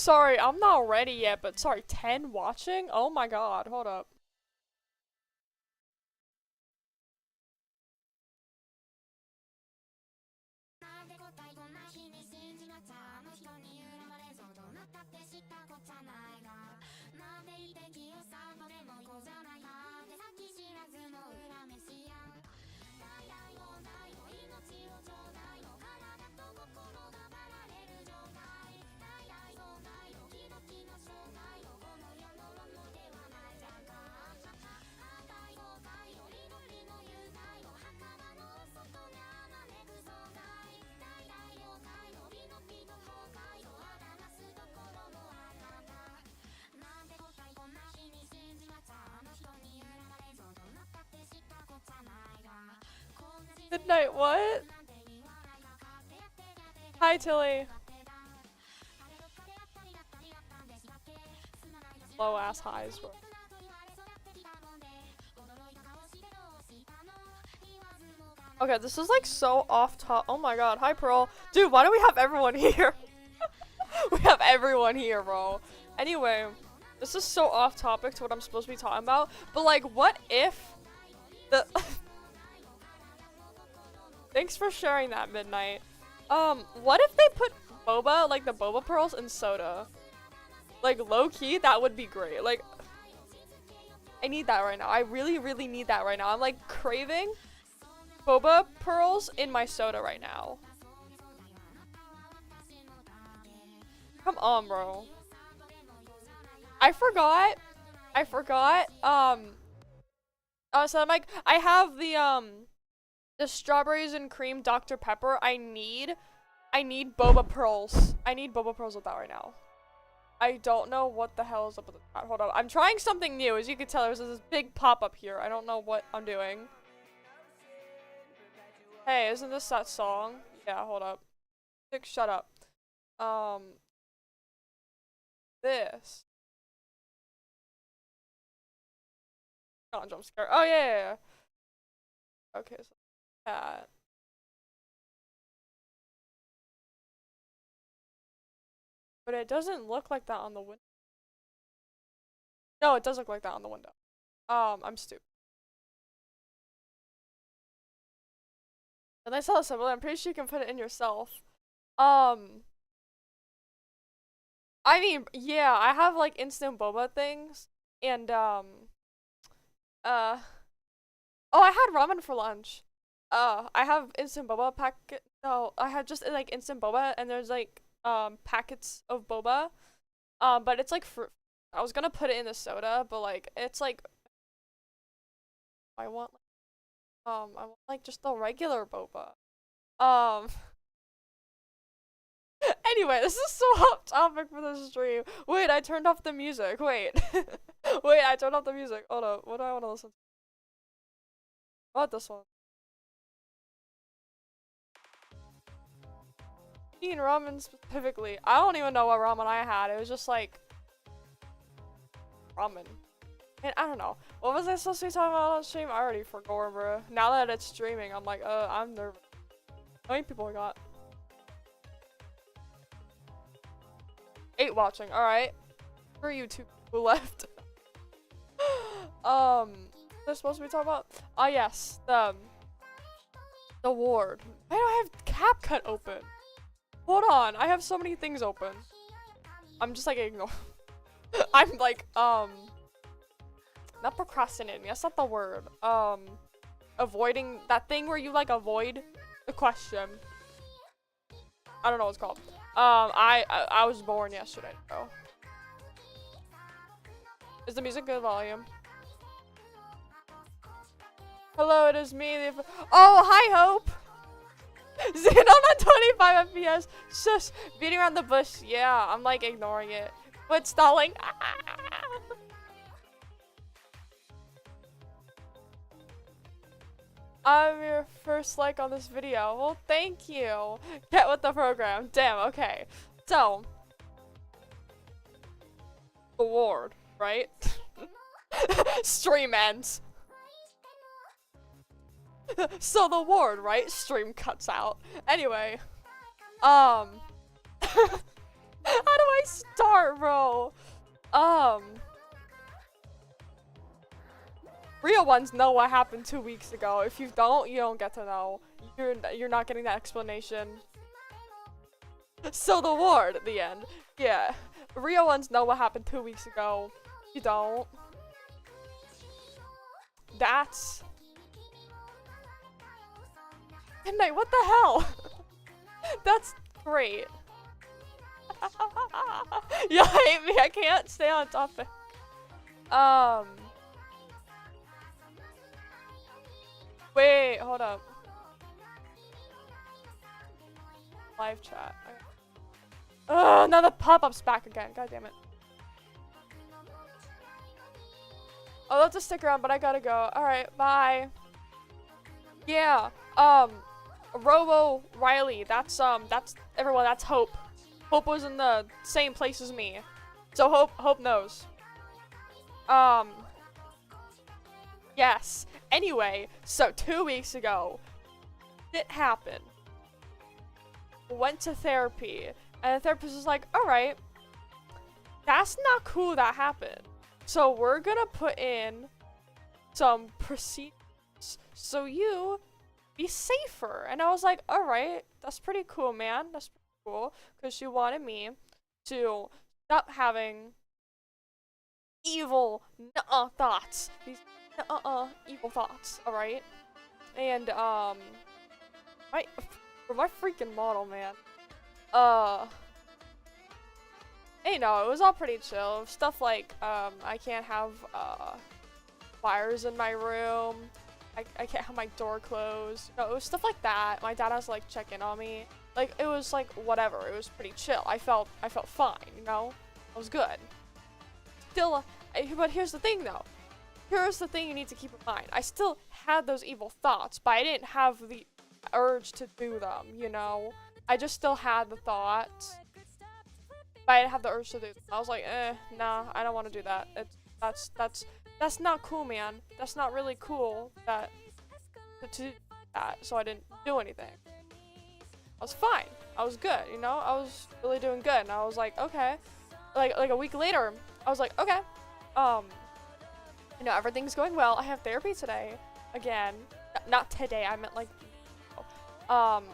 sorry, I'm not ready yet, but sorry, 10 watching? Oh my god, hold up. Midnight, what? Hi, Tilly. Low ass highs. Okay, this is like so off top. Oh my god. Hi, Pearl. Dude, why do we have everyone here? We have everyone here, bro. Anyway, this is so off topic to what I'm supposed to be talking about. But like, what if the Thanks for sharing that, Midnight. What if they put boba, like the boba pearls, in soda? Like, low-key, that would be great. Like, I need that right now. I really, really need that right now. I'm, like, craving boba pearls in my soda right now. Come on, bro. I forgot. So I'm like, I have the strawberries and cream Dr. Pepper. I need boba pearls. I need boba pearls with that right now. I don't know what the hell is up with that. Hold on. I'm trying something new. As you can tell, there's this big pop-up here. I don't know what I'm doing. Hey, isn't this that song? Yeah, hold up. Shut up. This. Oh, jump scare. Oh, yeah. Okay, so that. But it doesn't look like that on the window. No, it does look like that on the window. I'm stupid. And I saw the symbol. I'm pretty sure you can put it in yourself. I mean, yeah, I have like instant boba things, and oh, I had ramen for lunch. I have instant boba packet. No, I had just like instant boba, and there's like packets of boba. But it's like fruit. I was gonna put it in the soda, but like it's like I want like just the regular boba. Anyway, this is so off topic for the stream. Wait, I turned off the music. Wait. Wait, I turned off the music. Hold up. What do I want to listen to? How about this one? Eating ramen specifically. I don't even know what ramen I had. It was just like ramen. And I don't know. What was I supposed to be talking about on stream? I already forgot, bro. Now that it's streaming, I'm like, I'm nervous. How many people I got? 8 watching. Alright. For you 2 people left. They're supposed to be talking about? Ah, yes. The ward. Why do I have CapCut open? Hold on. I have so many things open. I'm just like ignore. I'm like, not procrastinating. That's not the word. Avoiding that thing where you like avoid the question. I don't know what it's called. I was born yesterday, bro. Is the music good volume? Hello, it is me. Oh, hi, Hope. Xenon on 25 FPS. Just beating around the bush. Yeah, I'm like ignoring it. But stalling. I'm your first like on this video. Well, thank you. Get with the program. Damn, okay. So, award, right? Stream ends. So the ward, right? Stream cuts out. Anyway, How do I start, bro? Real ones know what happened 2 weeks ago. If you don't get to know. You're not getting that explanation. So the ward at the end. Yeah. Real ones know what happened 2 weeks ago. You don't. That's... Midnight, what the hell? That's great. You hate me. I can't stay on topic. Wait, hold up. Live chat. Ugh, now the pop-up's back again. God damn it. Oh, that's a stick around, but I gotta go. Alright, bye. Yeah, 𝓢𝓸𝓬𝓼. That's everyone, that's Hope. Hope was in the same place as me. So Hope knows. Yes. Anyway, so 2 weeks ago, it happened. Went to therapy, and the therapist was like, alright, that's not cool that happened. So we're gonna put in some procedures so you be safer. And I was like, alright, that's pretty cool, man. That's pretty cool. Because she wanted me to stop having evil thoughts. These evil thoughts, alright? And, my freaking model, man. You know, it was all pretty chill. Stuff like, I can't have, wires in my room. I can't have my door closed. You know, it was stuff like that. My dad has to, like, check in on me. Like, it was, like, whatever. It was pretty chill. I felt fine, you know? I was good. Still, but here's the thing, though. Here's the thing you need to keep in mind. I still had those evil thoughts, but I didn't have the urge to do them, you know? I just still had the thoughts, but I didn't have the urge to do them. I was like, nah, I don't want to do that. That's not cool, man. That's not really cool to do that, so I didn't do anything. I was fine. I was good, you know? I was really doing good, and I was like, okay. Like a week later, I was like, okay, you know, everything's going well. I have therapy today, again. Not today, I meant like, and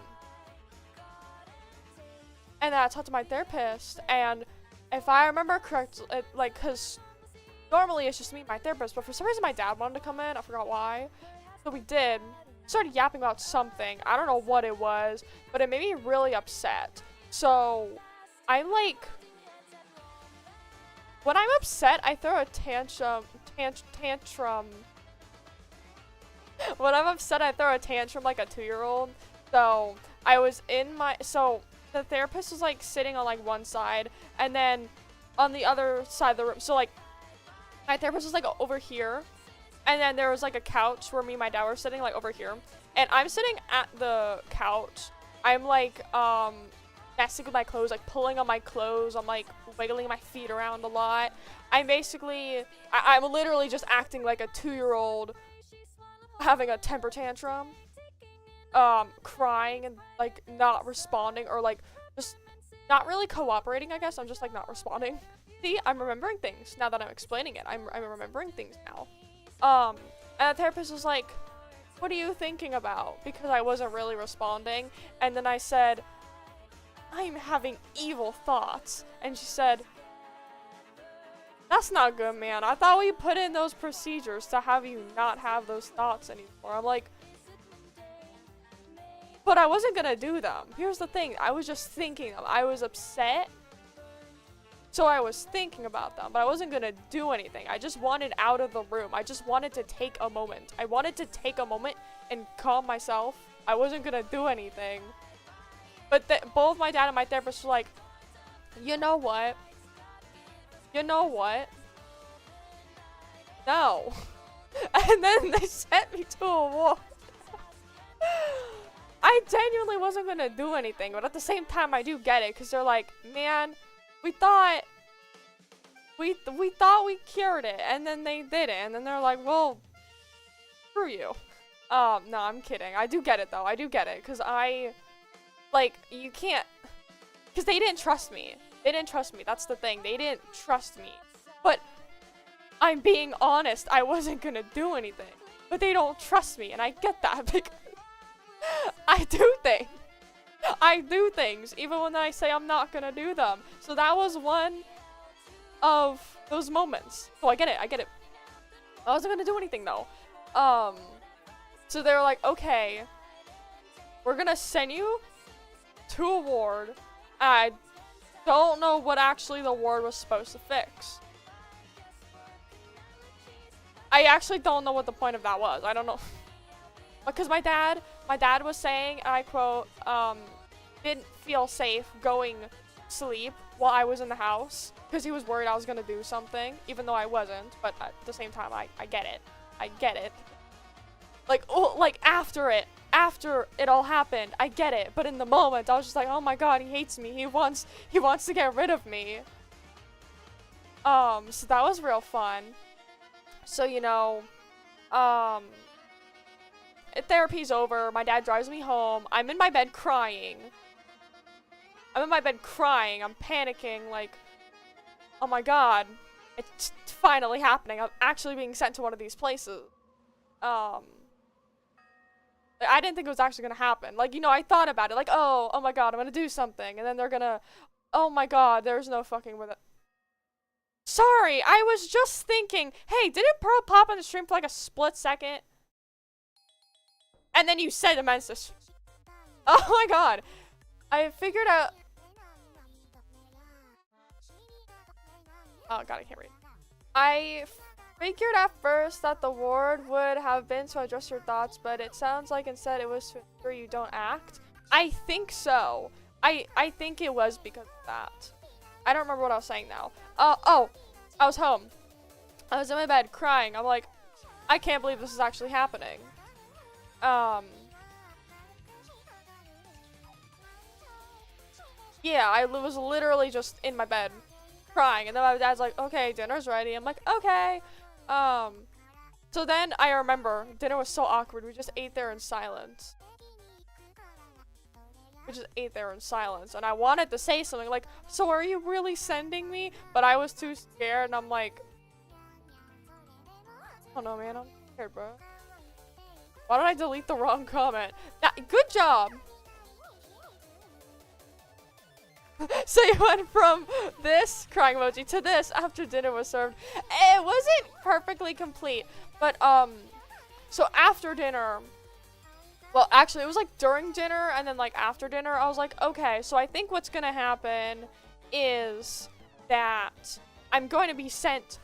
then I talked to my therapist, and if I remember correctly, like, cause normally it's just me and my therapist, but for some reason my dad wanted to come in, I forgot why. So we did. Started yapping about something. I don't know what it was, but it made me really upset. So I'm like, when I'm upset, I throw a tantrum. When I'm upset, I throw a tantrum like a 2-year-old. So I was in my, so the therapist was like sitting on like one side, and then on the other side of the room, so like my therapist was like over here, and then there was like a couch where me and my dad were sitting like over here, and I'm sitting at the couch. I'm like messing with my clothes, like pulling on my clothes. I'm like wiggling my feet around a lot. I'm basically, I'm literally just acting like a 2-year-old having a temper tantrum, crying and like not responding, or like just not really cooperating, I guess. I'm just like not responding. See, I'm remembering things now that I'm explaining it. I'm remembering things now. And the therapist was like, what are you thinking about? Because I wasn't really responding. And then I said, I'm having evil thoughts. And she said, that's not good, man. I thought we put in those procedures to have you not have those thoughts anymore. I'm like, but I wasn't gonna do them. Here's the thing. I was just thinking them. I was upset, so I was thinking about them, but I wasn't gonna do anything. I just wanted out of the room. I just wanted to take a moment. I wanted to take a moment and calm myself. I wasn't gonna do anything. But both my dad and my therapist were like, you know what? You know what? No. And then they sent me to a wall. I genuinely wasn't gonna do anything, but at the same time I do get it, because they're like, man, we thought we cured it, and then they didn't, and then they're like, well, screw you. No, I'm kidding. I do get it, though. I do get it, because you can't, because they didn't trust me. They didn't trust me. That's the thing. They didn't trust me. But I'm being honest. I wasn't gonna do anything. But they don't trust me, and I get that because I do things. I do things, even when I say I'm not gonna do them. So that was one of those moments. Oh, I get it. I get it. I wasn't gonna do anything though. So they were like, okay, we're gonna send you to a ward. I don't know what actually the ward was supposed to fix. I actually don't know what the point of that was. I don't know. Because my dad was saying, I quote, didn't feel safe going sleep while I was in the house because he was worried I was gonna do something, even though I wasn't. But at the same time, I get it. I get it. Like, oh, like after it all happened, I get it. But in the moment, I was just like, oh my god, he hates me. He wants to get rid of me. So that was real fun. So, you know, therapy's over. My dad drives me home. I'm in my bed crying. I'm panicking, like, oh my god, it's finally happening. I'm actually being sent to one of these places. I didn't think it was actually gonna happen. Like, you know, I thought about it, like, oh my god, I'm gonna do something, and then they're gonna, oh my god, there's no fucking with it. Sorry, I was just thinking, hey, didn't Pearl pop on the stream for like a split second? And then you said immense. Oh my god. I figured out. Oh god, I can't read. I figured at first that the ward would have been to address your thoughts, but it sounds like instead it was to ensure you don't act. I think so. I think it was because of that. I don't remember what I was saying now. Oh, I was home. I was in my bed crying. I'm like, I can't believe this is actually happening. Yeah, I was literally just in my bed crying, and then my dad's like, okay, dinner's ready. I'm like, okay. So then I remember dinner was so awkward. We just ate there in silence. And I wanted to say something like, so are you really sending me? But I was too scared, and I'm like, oh no, man, I'm scared, bro. Why did I delete the wrong comment? Good job. So you went from this crying emoji to this after dinner was served. It wasn't perfectly complete, but so after dinner, well, actually it was like during dinner and then like after dinner, I was like, okay, so I think what's gonna happen is that I'm going to be sent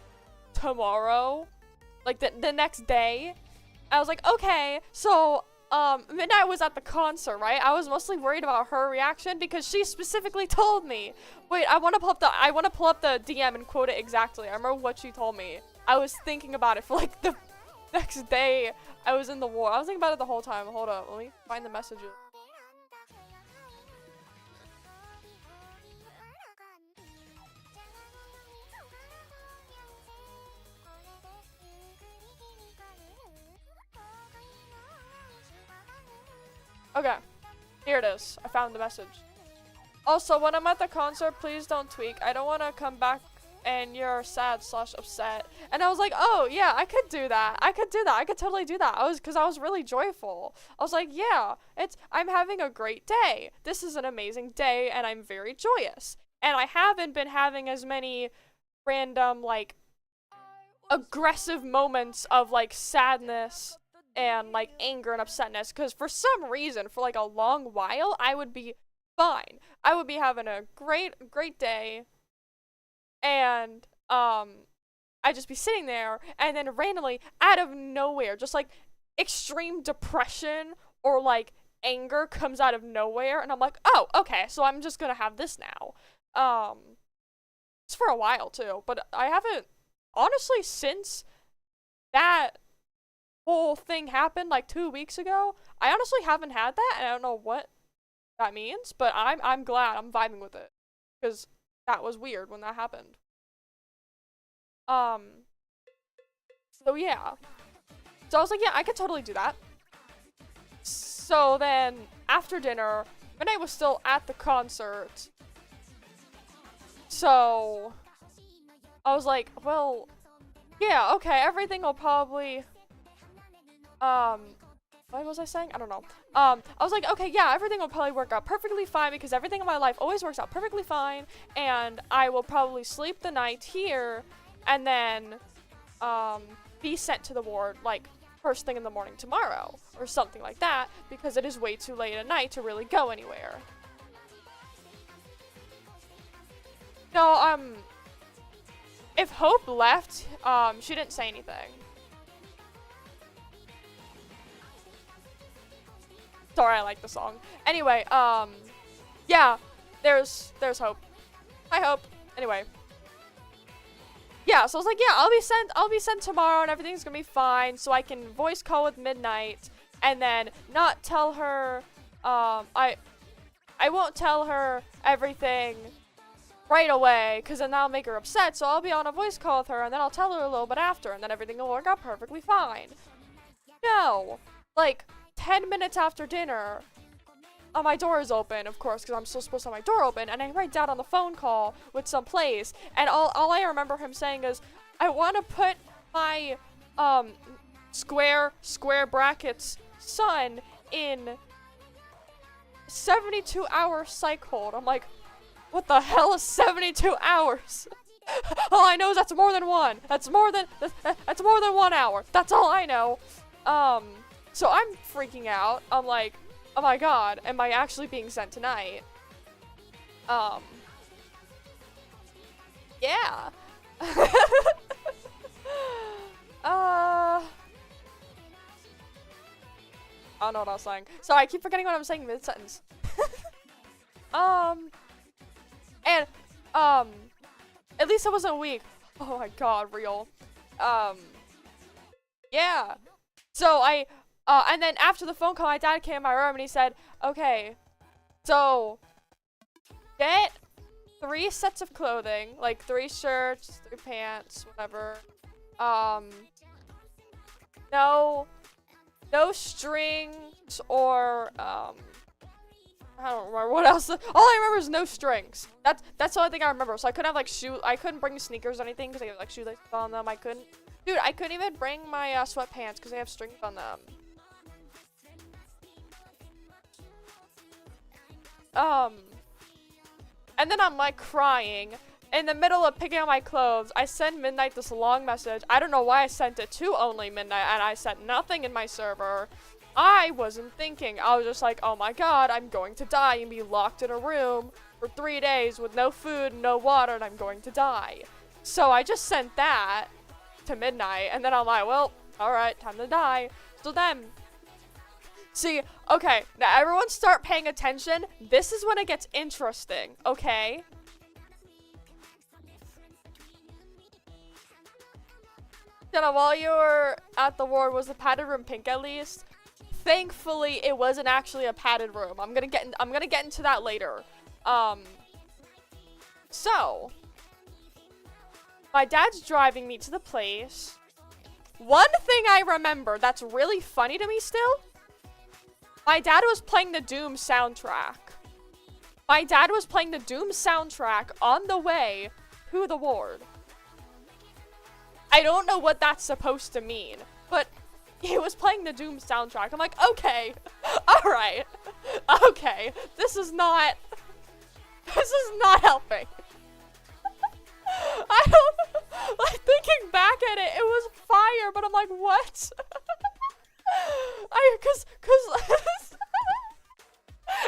tomorrow, like the next day. I was like, okay, so Midnight was at the concert, right? I was mostly worried about her reaction because she specifically told me. Wait, I want to pull up the DM and quote it exactly. I remember what she told me. I was thinking about it for like the next day I was in the war. I was thinking about it the whole time. Hold up, let me find the messages. Okay, here it is. I found the message. Also, when I'm at the concert, please don't tweak. I don't want to come back and you're sad/upset. And I was like, oh yeah, I could do that. I could totally do that. Because I was really joyful. I was like, yeah, I'm having a great day. This is an amazing day, and I'm very joyous. And I haven't been having as many random, like, aggressive moments of, like, sadness and like anger and upsetness, because for some reason, for like a long while, I would be fine. I would be having a great day, and I'd just be sitting there, and then randomly, out of nowhere, just like extreme depression or like anger comes out of nowhere, and I'm like, oh, okay, so I'm just gonna have this now. It's for a while too, but I haven't, honestly, since that whole thing happened like 2 weeks ago, I honestly haven't had that, and I don't know what that means, but I'm glad. I'm vibing with it, because that was weird when that happened. So yeah. So I was like, yeah, I could totally do that. So then, after dinner, Midnight was still at the concert. So I was like, well, yeah, okay, everything will probably, what was I saying? I don't know. I was like, okay, yeah, everything will probably work out perfectly fine because everything in my life always works out perfectly fine, and I will probably sleep the night here and then, be sent to the ward, like, first thing in the morning tomorrow or something like that because it is way too late at night to really go anywhere. No, if Hope left, she didn't say anything. Sorry, I like the song. Anyway, yeah, there's Hope. Hi, Hope. Anyway. Yeah, so I was like, yeah, I'll be sent tomorrow and everything's gonna be fine, so I can voice call with Midnight and then not tell her, I won't tell her everything right away, because then that'll make her upset, so I'll be on a voice call with her, and then I'll tell her a little bit after, and then everything will work out perfectly fine. No. Like, 10 minutes after dinner, my door is open, of course, because I'm still supposed to have my door open, and I write down on the phone call with some place, and all I remember him saying is, I want to put my, square brackets son in 72-hour psych hold. I'm like, what the hell is 72 hours? All I know is that's more than one. That's more than 1 hour. That's all I know. So I'm freaking out. I'm like, oh my god, am I actually being sent tonight? Yeah. I don't know what I was saying. Sorry, I keep forgetting what I'm saying mid-sentence. And, at least I wasn't weak. Oh my god, real. Yeah. So and then after the phone call, my dad came in my room and he said, okay, so get 3 sets of clothing, like 3 shirts, 3 pants, whatever. No strings or, I don't remember what else. All I remember is no strings. That's the only thing I remember. So I couldn't have like I couldn't bring sneakers or anything because they have like shoelaces on them. I couldn't even bring my sweatpants because they have strings on them. And then I'm like crying in the middle of picking out my clothes. I send Midnight this long message. I don't know why I sent it to only Midnight, and I sent nothing in my server. I wasn't thinking. I was just like, oh my god, I'm going to die and be locked in a room for 3 days with no food, no water, and I'm going to die. So I just sent that to Midnight, and then I'm like, well, alright, time to die. So then, see, okay, now everyone start paying attention. This is when it gets interesting, okay? Jenna, while you were at the ward, was the padded room pink at least? Thankfully, it wasn't actually a padded room. I'm gonna get into that later. So my dad's driving me to the place. One thing I remember that's really funny to me still, my dad was playing the Doom soundtrack. My dad was playing the Doom soundtrack on the way to the ward. I don't know what that's supposed to mean, but he was playing the Doom soundtrack. I'm like, okay, alright, okay, this is not helping. I don't, like, thinking back at it, it was fire, but I'm like, what? Cause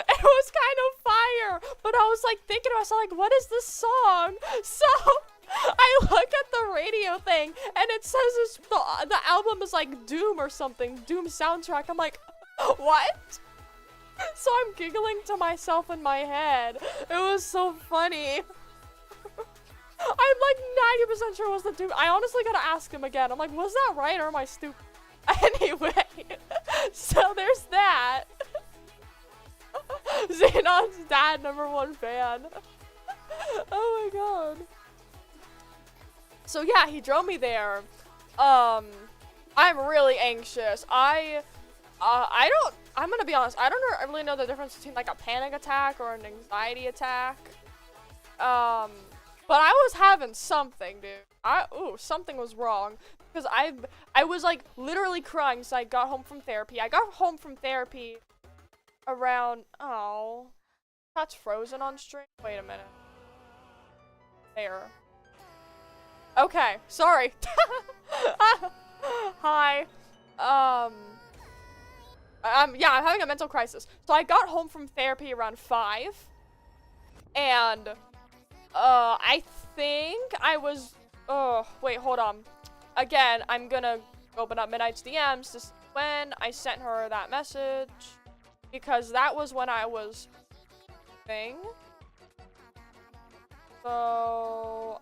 it was kind of fire, but I was like thinking to myself, like, what is this song? So I look at the radio thing and it says the album is like Doom or something, Doom soundtrack. I'm like, what? So I'm giggling to myself in my head. It was so funny. I'm like 90% sure it was the Doom. I honestly gotta ask him again. I'm like, was that right or am I stupid? Anyway, so there's that. Xenon's dad, #1 fan. Oh my god. So yeah, he drove me there. I'm really anxious. I'm gonna be honest, I don't really know the difference between like a panic attack or an anxiety attack. But I was having something, dude. Something was wrong. Because I was like literally crying, so I got home from therapy. I got home from therapy around, oh, that's frozen on stream? Wait a minute. There. Okay, sorry. Hi. Yeah, I'm having a mental crisis. So I got home from therapy around 5. And, I think I was, wait, hold on. Again, I'm gonna open up Midnight's DMs to see when I sent her that message. Because that was when I was So,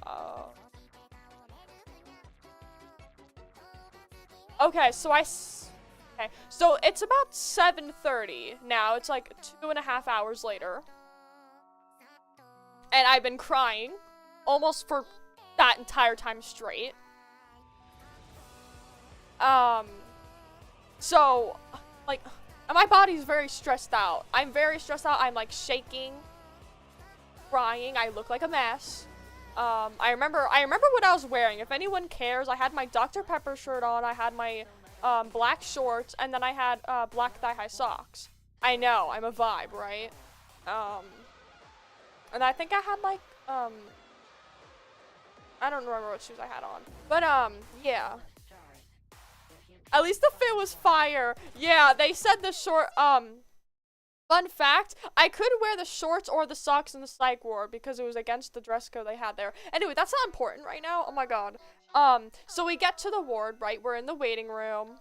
okay, so okay, so it's about 7:30 now. It's like 2.5 hours later. And I've been crying almost for that entire time straight. So, like, my body's very stressed out. I'm very stressed out. I'm like shaking, crying. I look like a mess. I remember what I was wearing. If anyone cares, I had my Dr. Pepper shirt on. I had my black shorts, and then I had black thigh-high socks. I know, I'm a vibe, right? And I think I had like I don't remember what shoes I had on, but yeah. At least the fit was fire. Yeah, they said the short, fun fact, I could wear the shorts or the socks in the psych ward because it was against the dress code they had there. Anyway, that's not important right now. Oh my god. So we get to the ward, right? We're in the waiting room.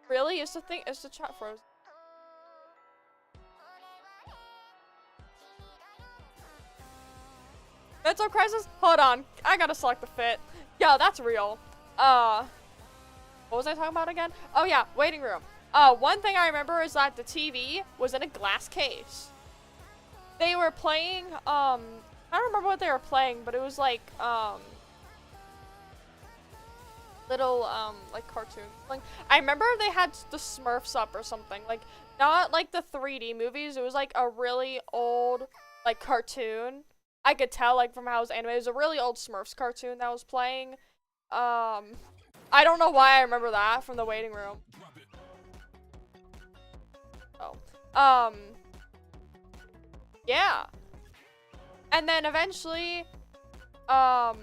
Really? Is the chat frozen? Mental crisis? Hold on. I gotta select the fit. Yeah, that's real. What was I talking about again? Oh yeah, waiting room. One thing I remember is that the TV was in a glass case. They were playing, I don't remember what they were playing, but it was like, little, like cartoon. Like, I remember they had the Smurfs up or something. Like, not like the 3D movies. It was like a really old, like, cartoon. I could tell, like, from how it was animated. It was a really old Smurfs cartoon that was playing. I don't know why I remember that from the waiting room. Oh. Yeah. And then eventually, yeah,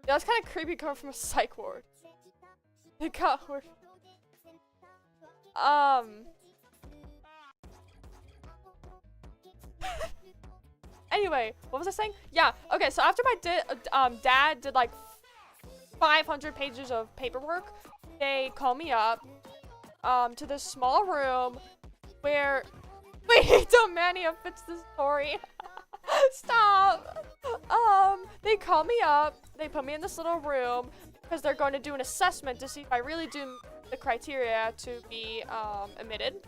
that's kind of creepy coming from a psych ward. It got weird. Anyway, what was I saying? Yeah, okay, so after my dad did like 500 pages of paperwork, they called me up to this small room where wait, Domania fits the story. Stop. They call me up, they put me in this little room because they're going to do an assessment to see if I really do the criteria to be admitted.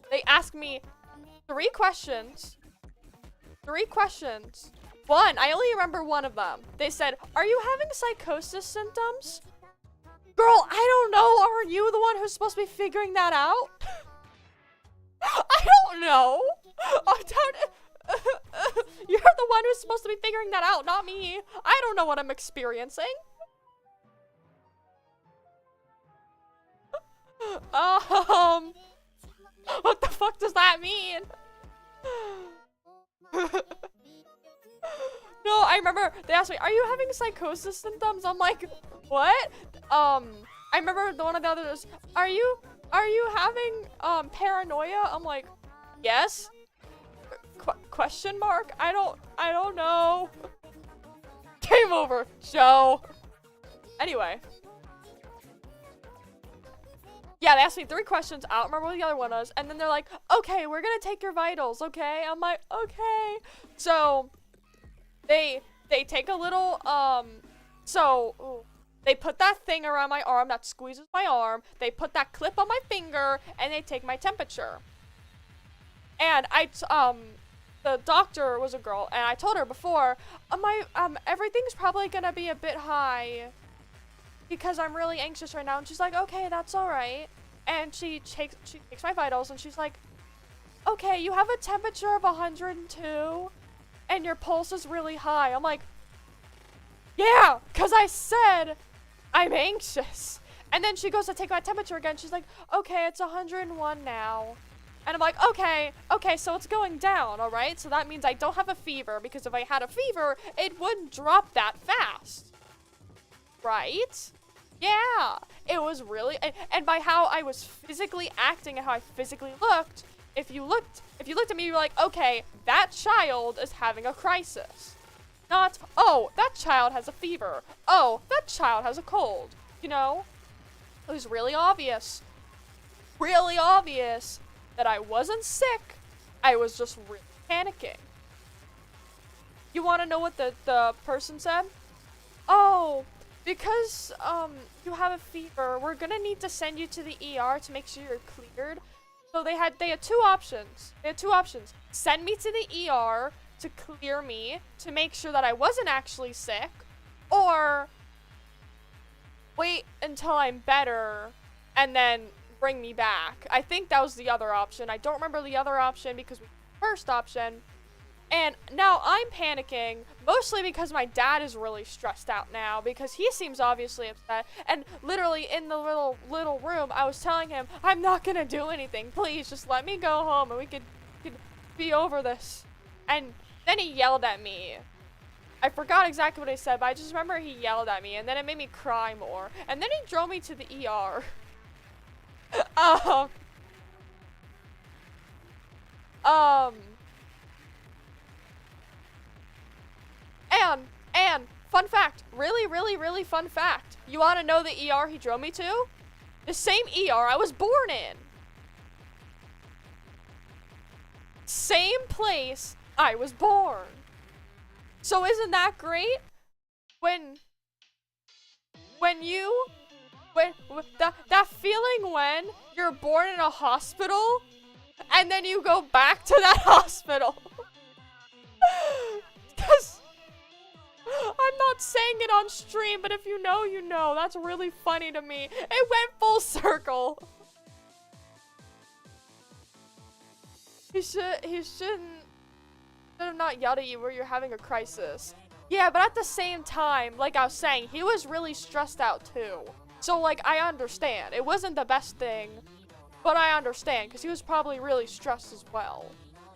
They asked me 3 questions. 3 questions. One, I only remember one of them. They said, "Are you having psychosis symptoms?" Girl, I don't know. Are you the one who's supposed to be figuring that out? I don't know. You're the one who's supposed to be figuring that out, not me. I don't know what I'm experiencing. What the fuck does that mean? No, I remember they asked me, "Are you having psychosis symptoms?" I'm like, what? I remember one of the others, are you having paranoia? I'm like, yes. Question mark? I don't know. Game over, Joe. Anyway. Yeah, they asked me 3 questions. I don't remember what the other one was. And then they're like, "Okay, we're gonna take your vitals, okay?" I'm like, okay. So they take a little, they put that thing around my arm that squeezes my arm. They put that clip on my finger, and they take my temperature. And the doctor was a girl, and I told her before, everything's probably gonna be a bit high because I'm really anxious right now. And she's like, "Okay, that's all right." And she takes my vitals, and she's like, okay, you have a temperature of 102, and your pulse is really high. I'm like, yeah, because I said I'm anxious. And then she goes to take my temperature again. She's like, okay, it's 101 now. And I'm like, okay, so it's going down, all right? So that means I don't have a fever, because if I had a fever, it wouldn't drop that fast. Right? Yeah. It was really, and by how I was physically acting and how I physically looked, if you looked at me, you're like, okay, that child is having a crisis. Not, oh, that child has a fever. Oh, that child has a cold. You know? It was really obvious that I wasn't sick. I was just really panicking. You want to know what the person said? Oh, because you have a fever, we're gonna need to send you to the ER to make sure you're cleared. So they had two options. Send me to the ER to clear me, to make sure that I wasn't actually sick, or wait until I'm better and then bring me back. I think that was the other option. I don't remember the other option because we had the first option. And now I'm panicking, mostly because my dad is really stressed out now, because he seems obviously upset. And literally in the little room, I was telling him, I'm not gonna do anything. Please, just let me go home and we could be over this. And then he yelled at me. I forgot exactly what he said, but I just remember he yelled at me, and then it made me cry more. And then he drove me to the ER. And fun fact, really fun fact. You want to know the ER he drove me to? The same ER I was born in. Same place I was born. So isn't that great? That feeling when you're born in a hospital and then you go back to that hospital. Because I'm not saying it on stream, but if you know, you know. That's really funny to me. It went full circle. He shouldn't have not yelled at you where you're having a crisis. Yeah, but at the same time, like I was saying, he was really stressed out too. So, like, I understand. It wasn't the best thing, but I understand, because he was probably really stressed as well.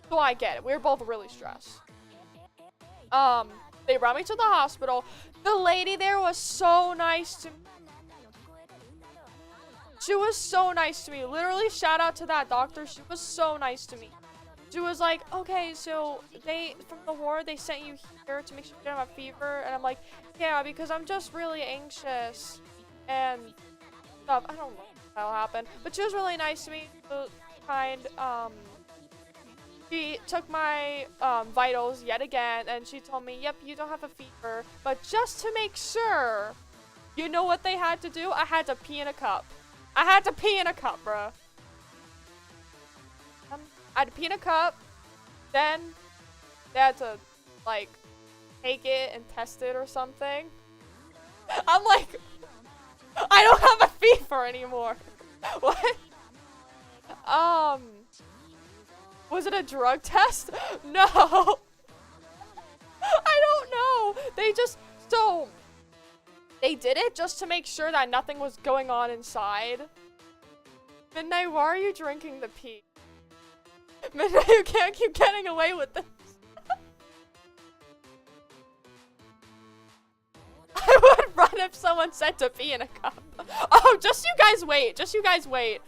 So I get it. We were both really stressed. They brought me to the hospital. The lady there was so nice to me. She was so nice to me. Literally, shout out to that doctor. She was so nice to me. She was like, okay, so from the ward, they sent you here to make sure you don't have a fever. And I'm like, yeah, because I'm just really anxious and stuff. I don't know how it happened, but she was really nice to me. Kind. She took my vitals yet again, and she told me, yep, you don't have a fever, but just to make sure, you know what they had to do? I had to pee in a cup. I had to pee in a cup, bruh. I had to pee in a cup, then they had to, like, take it and test it or something. I'm like, I don't have a fever anymore. What? Was it a drug test? No. I don't know. They did it just to make sure that nothing was going on inside. Midnight, why are you drinking the pee? Midnight, you can't keep getting away with this. I would run if someone said to pee in a cup. Oh, just you guys wait. Just you guys wait.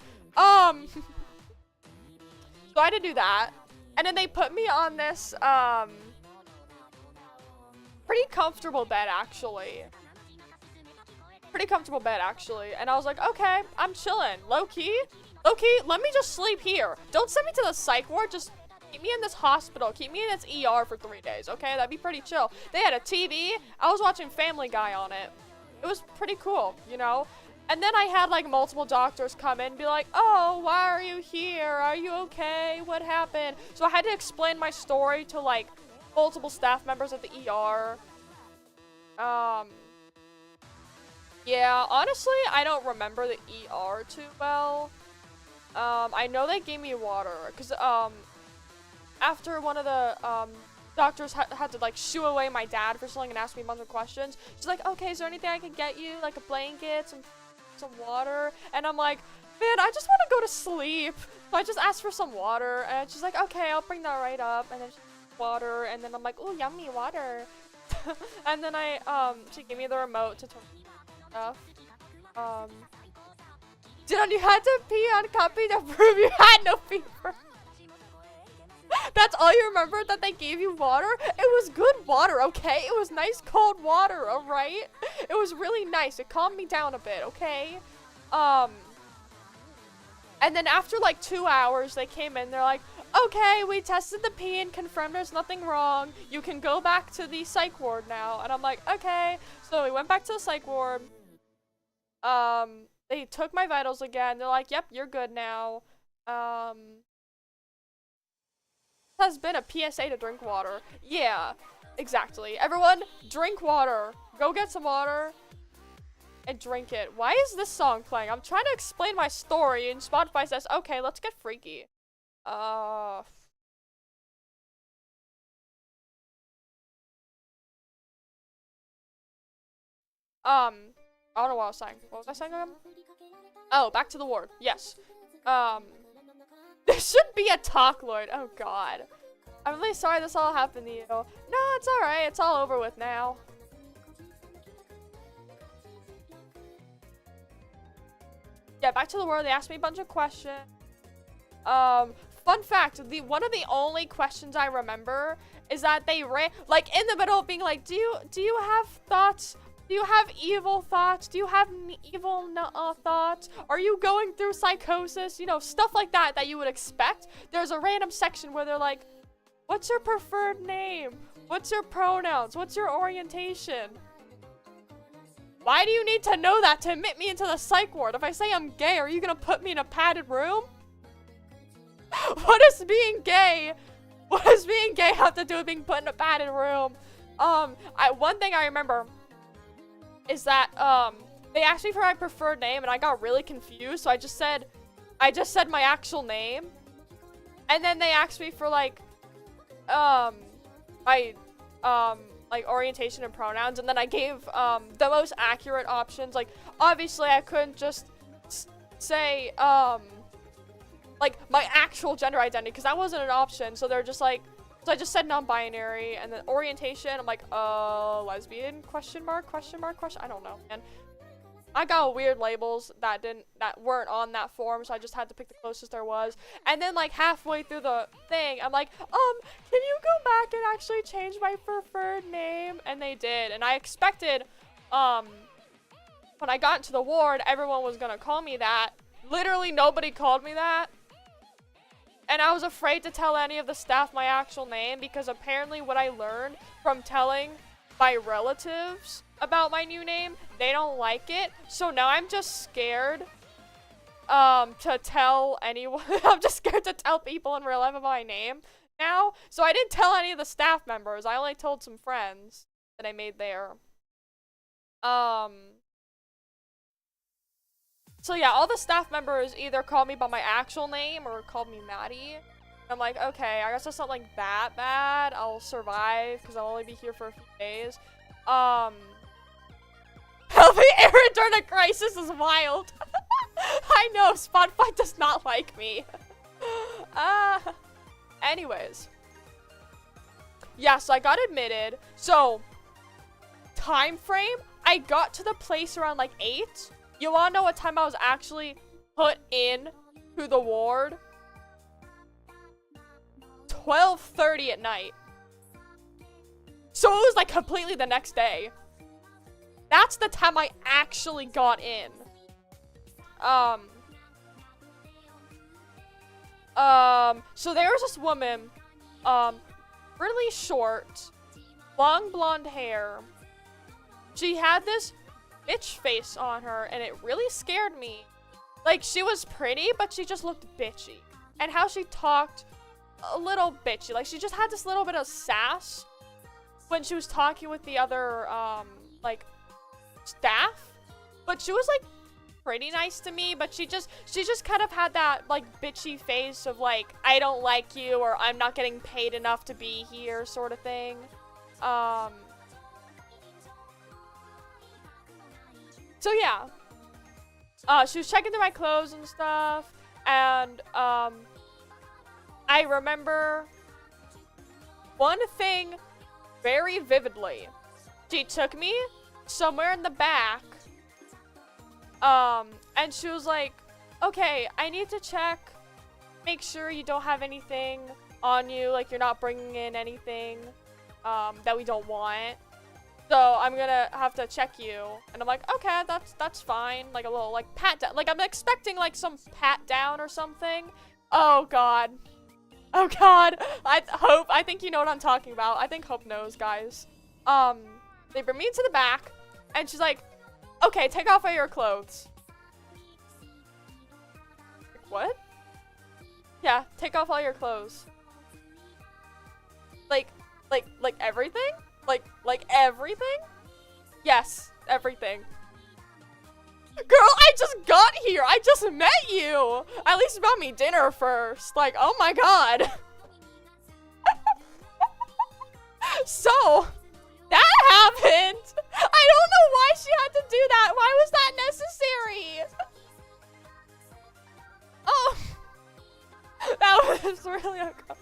So I had to do that. And then they put me on this, pretty comfortable bed, actually. And I was like, okay, I'm chilling. Low-key, let me just sleep here. Don't send me to the psych ward. Just keep me in this hospital. Keep me in this ER for 3 days, okay? That'd be pretty chill. They had a TV. I was watching Family Guy on it. It was pretty cool, you know? And then I had, like, multiple doctors come in and be like, oh, why are you here? Are you okay? What happened? So I had to explain my story to, like, multiple staff members at the ER. Yeah, honestly, I don't remember the ER too well. I know they gave me water, because, after one of the, doctors had to, like, shoo away my dad for something and ask me a bunch of questions. She's like, okay, is there anything I can get you? Like a blanket, some water? And I'm like, man, I just want to go to sleep. So I just asked for some water, and she's like, okay, I'll bring that right up. And then water, and then I'm like, ooh, yummy water. And then she gave me the remote to turn stuff. Dylan, you had to pee on copy to prove you had no fever. That's all you remember, that they gave you water? It was good water, okay? It was nice cold water, alright? It was really nice. It calmed me down a bit, okay? And then after like 2 hours, they came in, they're like, okay, we tested the pee and confirmed there's nothing wrong. You can go back to the psych ward now. And I'm like, okay. So we went back to the psych ward. They took my vitals again. They're like, yep, you're good now. Has been a PSA to drink water. Yeah, exactly. Everyone, drink water. Go get some water and drink it. Why is this song playing? I'm trying to explain my story and Spotify says, okay, let's get freaky. I don't know what I was saying. What was I saying again? Oh, back to the ward. Yes. There should be a talk, Lord. Oh, God. I'm really sorry this all happened to you. No, it's alright. It's all over with now. Yeah, back to the ward. They asked me a bunch of questions. Fun fact, one of the only questions I remember is that they ran, like, in the middle of being like, do you have thoughts? Do you have evil thoughts? Do you have evil thoughts? Are you going through psychosis? You know, stuff like that that you would expect. There's a random section where they're like, what's your preferred name? What's your pronouns? What's your orientation? Why do you need to know that to admit me into the psych ward? If I say I'm gay, are you gonna put me in a padded room? What does being gay have to do with being put in a padded room? One thing I remember is that they asked me for my preferred name and I got really confused, so I just said my actual name. And then they asked me for like my like orientation and pronouns, and then I gave the most accurate options. Like, obviously I couldn't just say like my actual gender identity, because that wasn't an option. So they're just like, so I just said non-binary, and then orientation, I'm like, lesbian, question mark, I don't know, man. I got weird labels that weren't on that form, so I just had to pick the closest there was. And then like halfway through the thing, I'm like, can you go back and actually change my preferred name? And they did, and I expected, when I got into the ward, everyone was gonna call me that. Literally nobody called me that. And I was afraid to tell any of the staff my actual name, because apparently what I learned from telling my relatives about my new name, they don't like it. So now I'm just scared to tell anyone. I'm just scared to tell people in real life about my name now. So I didn't tell any of the staff members. I only told some friends that I made there. So yeah, all the staff members either called me by my actual name or called me Maddie. I'm like, okay, I guess it's not like that bad. I'll survive because I'll only be here for a few days. Healthy air during a crisis is wild. I know, Spotify does not like me. Anyways. Yeah, so I got admitted. So, time frame, I got to the place around like 8. You wanna know what time I was actually put in to the ward? 12:30 at night. So it was like completely the next day. That's the time I actually got in. So there was this woman, really short, long blonde hair. She had this bitch face on her, and it really scared me. Like, she was pretty, but she just looked bitchy. And how she talked, a little bitchy. Like, she just had this little bit of sass when she was talking with the other, like, staff. But she was, like, pretty nice to me, but she just kind of had that like bitchy face of like, I don't like you, or I'm not getting paid enough to be here sort of thing. So yeah. She was checking through my clothes and stuff, and I remember one thing very vividly. She took me somewhere in the back, and she was like, okay, I need to check, make sure you don't have anything on you, like you're not bringing in anything that we don't want. So I'm gonna have to check you. And I'm like, okay, that's fine. Like a little like pat down. Like I'm expecting like some pat down or something. Oh god. Oh god. I think you know what I'm talking about. I think Hope knows, guys. They bring me into the back and she's like, okay, take off all your clothes. Like, what? Yeah, take off all your clothes. Like everything? Like everything? Yes, everything. Girl, I just got here. I just met you. At least brought me dinner first. Like, oh my god. So, that happened. I don't know why she had to do that. Why was that necessary? Oh. That was really uncomfortable.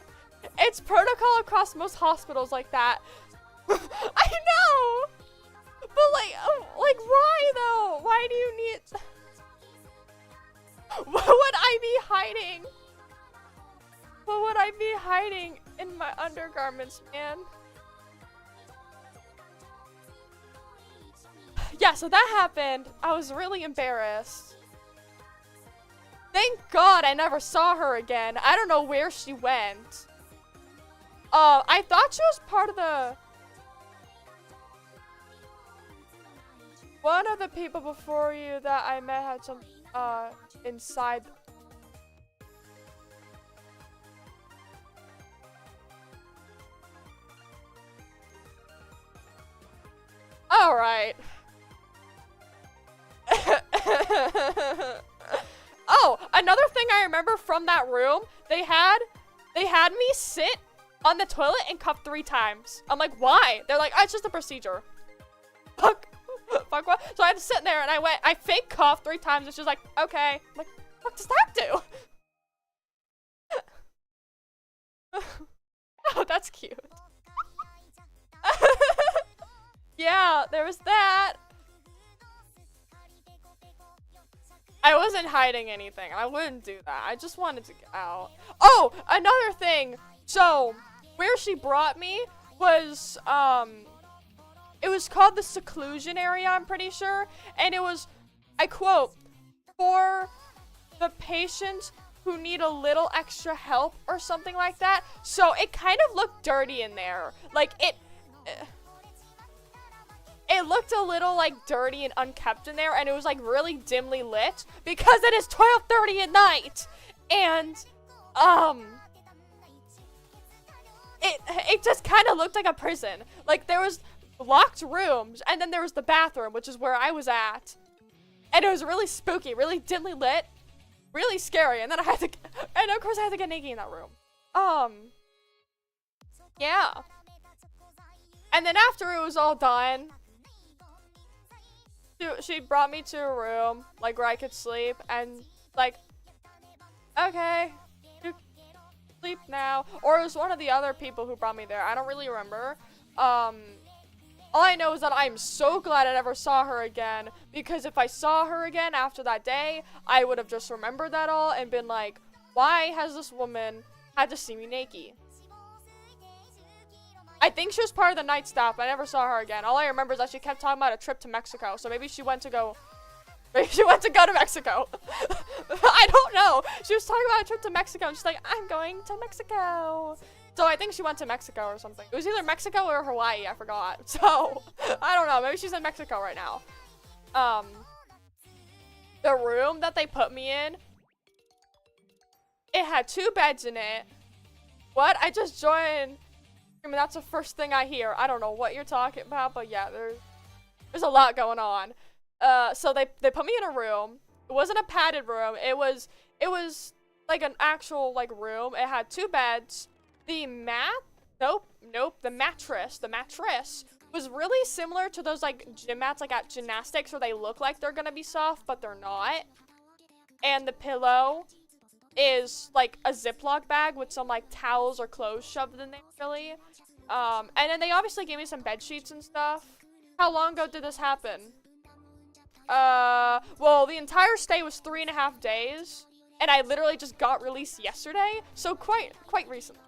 It's protocol across most hospitals like that. I know! But like why though? Why do you need... What would I be hiding? What would I be hiding in my undergarments, man? Yeah, so that happened. I was really embarrassed. Thank God I never saw her again. I don't know where she went. I thought she was part of the... One of the people before you that I met had some, inside. Alright. Oh, another thing I remember from that room, they had me sit on the toilet and cough 3 times. I'm like, why? They're like, oh, it's just a procedure. Fuck. Fuck what? So I had to sit in there and I fake coughed 3 times and she was like, okay. I'm like, what does that do? Oh, that's cute. Yeah, there was that. I wasn't hiding anything. I wouldn't do that. I just wanted to get out. Oh, another thing. So, where she brought me was, it was called the seclusion area, I'm pretty sure. And it was, I quote, for the patients who need a little extra help or something like that. So it kind of looked dirty in there. Like it looked a little like dirty and unkept in there. And it was like really dimly lit because it is 12:30 at night. And, it just kind of looked like a prison. Like there was locked rooms, and then there was the bathroom, which is where I was at, and it was really spooky, really dimly lit, really scary. And then and of course I had to get naked in that room. Yeah. And then after it was all done, she brought me to a room, like, where I could sleep, and, like, okay, you sleep now. Or it was one of the other people who brought me there. I don't really remember. All I know is that I'm so glad I never saw her again, because if I saw her again after that day, I would have just remembered that all and been like, why has this woman had to see me naked? I think she was part of the night staff, but I never saw her again. All I remember is that she kept talking about a trip to Mexico, so maybe she went to go to Mexico. I don't know. She was talking about a trip to Mexico, and she's like, I'm going to Mexico. So I think she went to Mexico or something. It was either Mexico or Hawaii, I forgot. So, I don't know. Maybe she's in Mexico right now. The room that they put me in, it had 2 beds in it. What? I just joined. I mean, that's the first thing I hear. I don't know what you're talking about, but yeah, there's a lot going on. So they put me in a room, It wasn't a padded room. It was like an actual like room. It had 2 beds. The the mattress was really similar to those like gym mats like at gymnastics where they look like they're gonna be soft, but they're not. And the pillow is like a Ziploc bag with some like towels or clothes shoved in there, really. And then they obviously gave me some bed sheets and stuff. How long ago did this happen? Well, the entire stay was 3.5 days, and I literally just got released yesterday, so quite recently.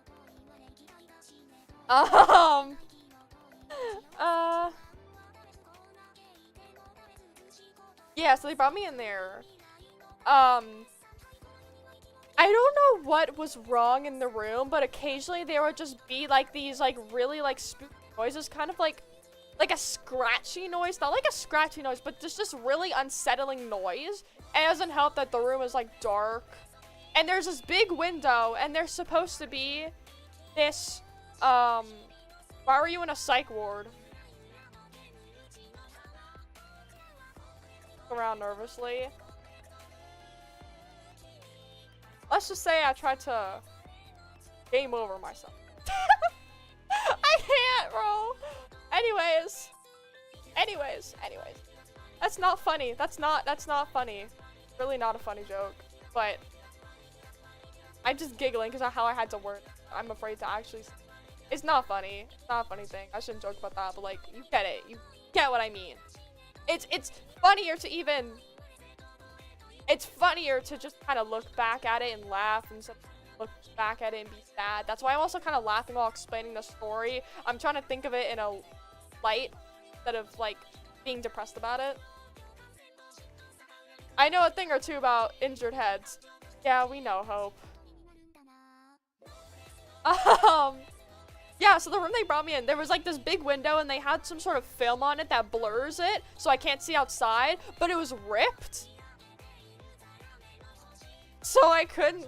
Yeah, so they brought me in there. I don't know what was wrong in the room, but occasionally there would just be like these like really like spooky noises, kind of like a scratchy noise. Not like a scratchy noise, but just this really unsettling noise. And it doesn't help that the room is like dark. And there's this big window, and there's supposed to be this, why were you in a psych ward? Around nervously. Let's just say I tried to game over myself. I can't, bro. Anyways. That's not funny. That's not funny. Really not a funny joke. But I'm just giggling because of how I had to work. I'm afraid to actually. It's not funny. It's not a funny thing. I shouldn't joke about that, but like, you get it. You get what I mean. It's funnier to even. It's funnier to just kind of look back at it and laugh instead of look back at it and be sad. That's why I'm also kind of laughing while explaining the story. I'm trying to think of it in a light instead of like being depressed about it. I know a thing or two about injured heads. Yeah, we know, Hope. Yeah, so the room they brought me in, there was like this big window and they had some sort of film on it that blurs it so I can't see outside, but it was ripped. So I could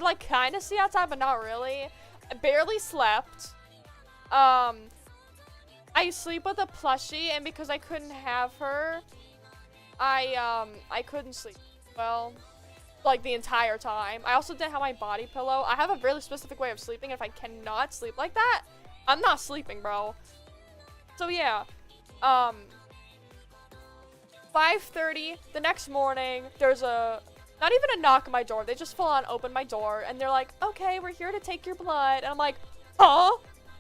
like kind of see outside, but not really. I barely slept. I sleep with a plushie, and because I couldn't have her, I couldn't sleep well, like the entire time. I also didn't have my body pillow. I have a really specific way of sleeping. If I cannot sleep like that, I'm not sleeping, bro. So yeah, 5:30 the next morning, there's not even a knock on my door. They just full on open my door and they're like, okay, we're here to take your blood. And I'm like, huh?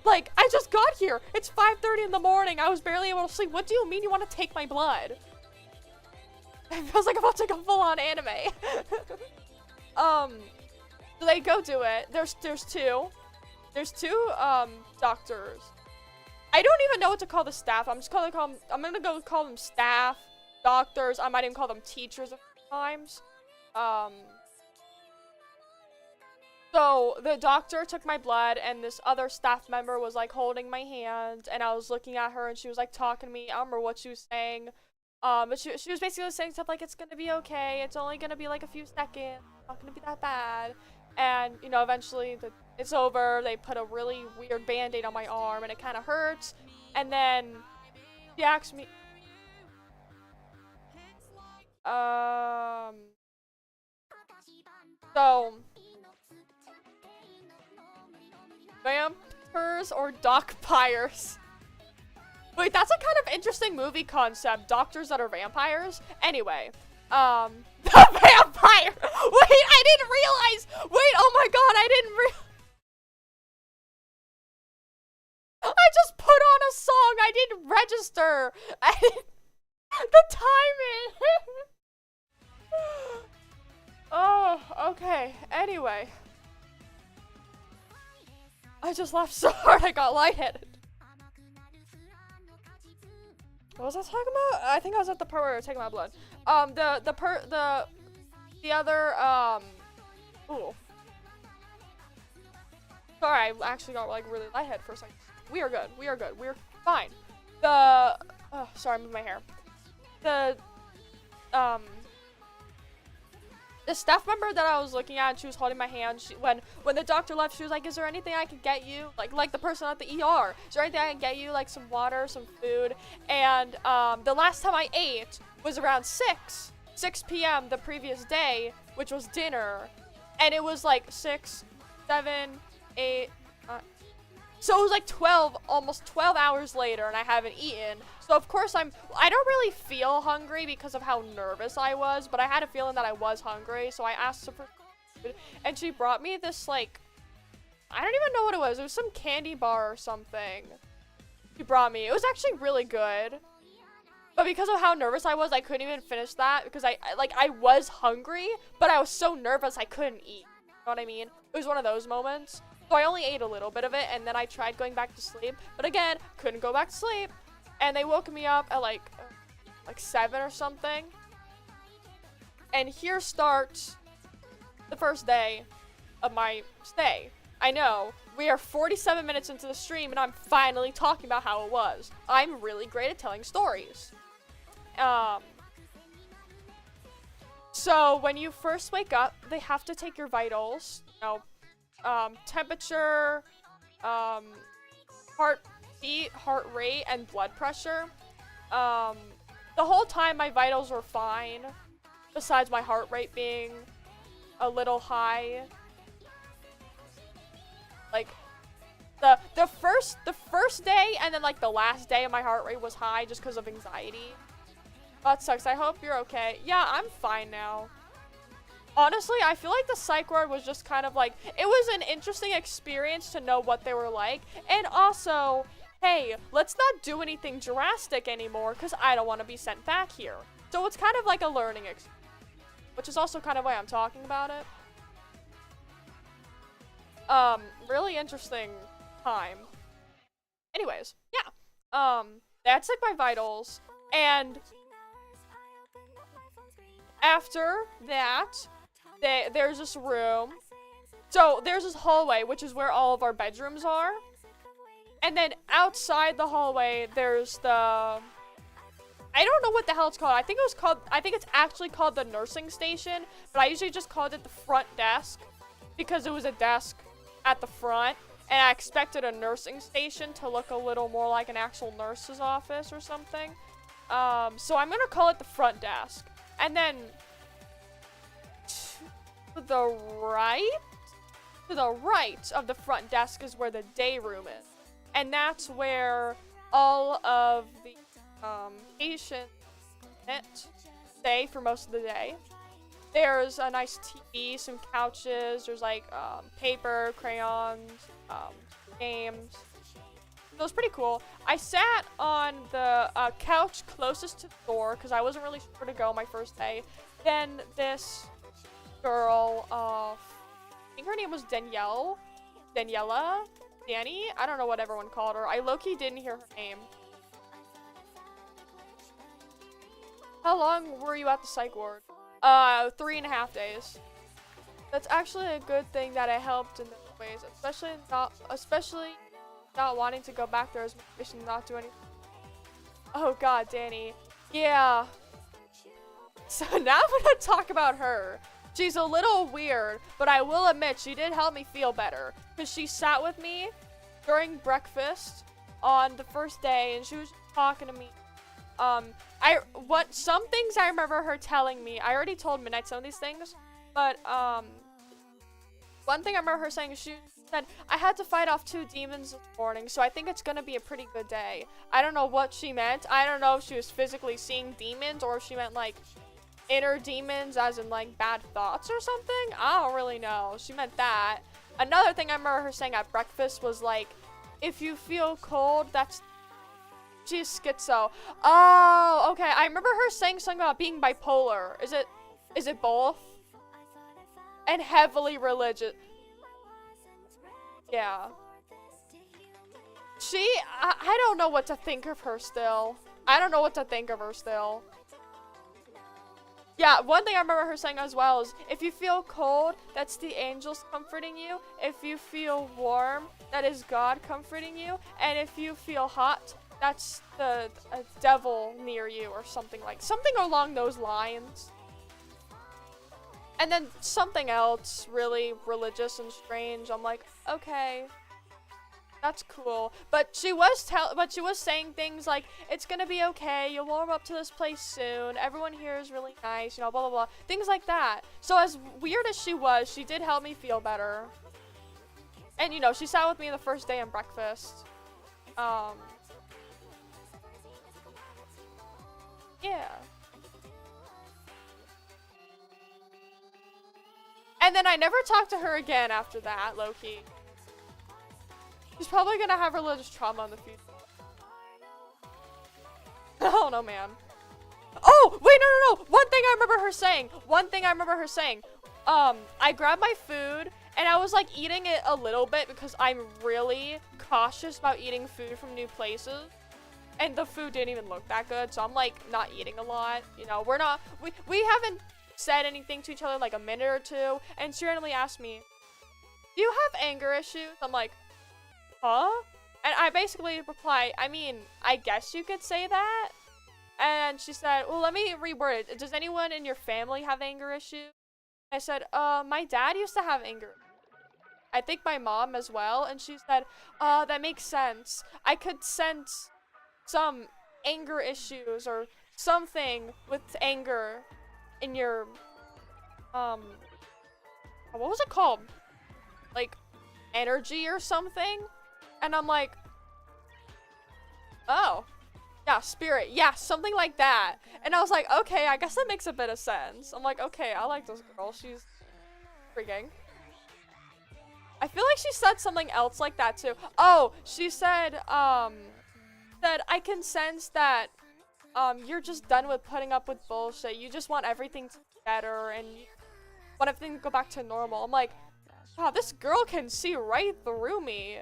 Like, I just got here. It's 5:30 in the morning. I was barely able to sleep. What do you mean you want to take my blood? It feels like I'm about to take a full on anime. So they go do it. There's two doctors. I don't even know what to call the staff. I'm gonna go call them staff, doctors. I might even call them teachers a few times. So the doctor took my blood and this other staff member was like holding my hand and I was looking at her and she was like talking to me. I don't remember what she was saying. But she was basically saying stuff like, it's gonna be okay. It's only gonna be like a few seconds. It's not gonna be that bad. And, you know, eventually it's over. They put a really weird band-aid on my arm and it kind of hurts. And then she asked me, so, vampires or docpires? Wait, that's a kind of interesting movie concept. Doctors that are vampires? Anyway, the vampire! Wait, I didn't realize! Wait, oh my god, I just put on a song! I didn't register! The timing! Oh, okay. Anyway. I just laughed so hard I got lightheaded. What was I talking about? I think I was at the part where I was taking my blood. The other, ooh. Sorry, I actually got like really lightheaded for a second. We are good. We are good. We're fine. Oh, sorry, I moved my hair. The staff member that I was looking at, and she was holding my hand. When the doctor left, she was like, "Is there anything I can get you?" Like the person at the ER. Is there anything I can get you? Like some water, some food. And the last time I ate was around 6. 6 p.m. the previous day, which was dinner, and it was like 6, 7, 8, so it was like 12, almost 12 hours later, and I haven't eaten. So of course I don't really feel hungry because of how nervous I was, but I had a feeling that I was hungry, so I asked her for food, and she brought me this, like, I don't even know what it was. It was some candy bar or something. She brought me. It was actually really good. But because of how nervous I was, I couldn't even finish that because I was hungry, but I was so nervous I couldn't eat. You know what I mean? It was one of those moments. So I only ate a little bit of it, and then I tried going back to sleep. But again, couldn't go back to sleep. And they woke me up at like 7 or something. And here starts the first day of my stay. I know, we are 47 minutes into the stream, and I'm finally talking about how it was. I'm really great at telling stories. So when you first wake up, they have to take your vitals, you know, temperature, heartbeat, heart rate, and blood pressure. The whole time my vitals were fine, besides my heart rate being a little high. Like, the first day and then like the last day my heart rate was high just because of anxiety. That sucks. I hope you're okay. Yeah, I'm fine now. Honestly, I feel like the psych ward was just kind of like, it was an interesting experience to know what they were like. And also, hey, let's not do anything drastic anymore because I don't want to be sent back here. So it's kind of like a learning experience, which is also kind of why I'm talking about it. Really interesting time. Anyways, yeah. That's like my vitals. And after that, there's this room. So there's this hallway, which is where all of our bedrooms are. And then outside the hallway, there's the, I don't know what the hell it's called. I think it's actually called the nursing station, but I usually just called it the front desk because it was a desk at the front, and I expected a nursing station to look a little more like an actual nurse's office or something. So I'm gonna call it the front desk. And then to the right of the front desk is where the day room is. And that's where all of the patients stay for most of the day. There's a nice TV, some couches, there's like paper, crayons, games. So it was pretty cool. I sat on the couch closest to the door because I wasn't really sure where to go my first day. Then this girl, I think her name was Daniela, Danny? I don't know what everyone called her. I low-key didn't hear her name. How long were you at the psych ward? 3.5 days. That's actually a good thing that it helped in those ways, especially not wanting to go back there as motivation to not do anything. Oh god, Danny. Yeah. So now I'm gonna talk about her. She's a little weird, but I will admit she did help me feel better. Because she sat with me during breakfast on the first day and she was talking to me. Some things I remember her telling me, I already told Midnight some of these things, but, one thing I remember her saying is she said, I had to fight off 2 demons this morning, so I think it's gonna be a pretty good day. I don't know what she meant. I don't know if she was physically seeing demons or if she meant, like, inner demons as in, like, bad thoughts or something. I don't really know. She meant that. Another thing I remember her saying at breakfast was, like, if you feel cold, that's... She's schizo. Oh, okay. I remember her saying something about being bipolar. Is it both? And heavily religious. Yeah. I don't know what to think of her still. Yeah, one thing I remember her saying as well is, if you feel cold, that's the angels comforting you. If you feel warm, that is God comforting you. And if you feel hot, that's the devil near you or something along those lines. And then something else really religious and strange. I'm like, okay, That's cool. But she was saying things like, it's gonna be okay, you'll warm up to this place soon, everyone here is really nice, you know, blah blah blah. Things like that. So as weird as she was, she did help me feel better. And you know, she sat with me the first day on breakfast. Yeah. And then I never talked to her again after that, low-key. She's probably gonna have religious trauma in the future. Oh no, man. Oh, wait, no. One thing I remember her saying. I grabbed my food and I was like eating it a little bit because I'm really cautious about eating food from new places. And the food didn't even look that good, so I'm like not eating a lot. You know, we haven't said anything to each other like a minute or two, and she randomly asked me, do you have anger issues? I'm like, huh? And I basically reply, I mean, I guess you could say that. And she said, well, let me reword it. Does anyone in your family have anger issues? I said, my dad used to have anger. I think my mom as well. And she said, that makes sense. I could sense some anger issues or something with anger in your, what was it called? Like, energy or something? And I'm like, oh, yeah, spirit, yeah, something like that. And I was like, okay, I guess that makes a bit of sense. I'm like, okay, I like this girl, she's freaking. I feel like she said something else like that too. Oh, she said, that I can sense that, you're just done with putting up with bullshit. You just want everything to be better and you want everything to go back to normal. I'm like, wow, this girl can see right through me.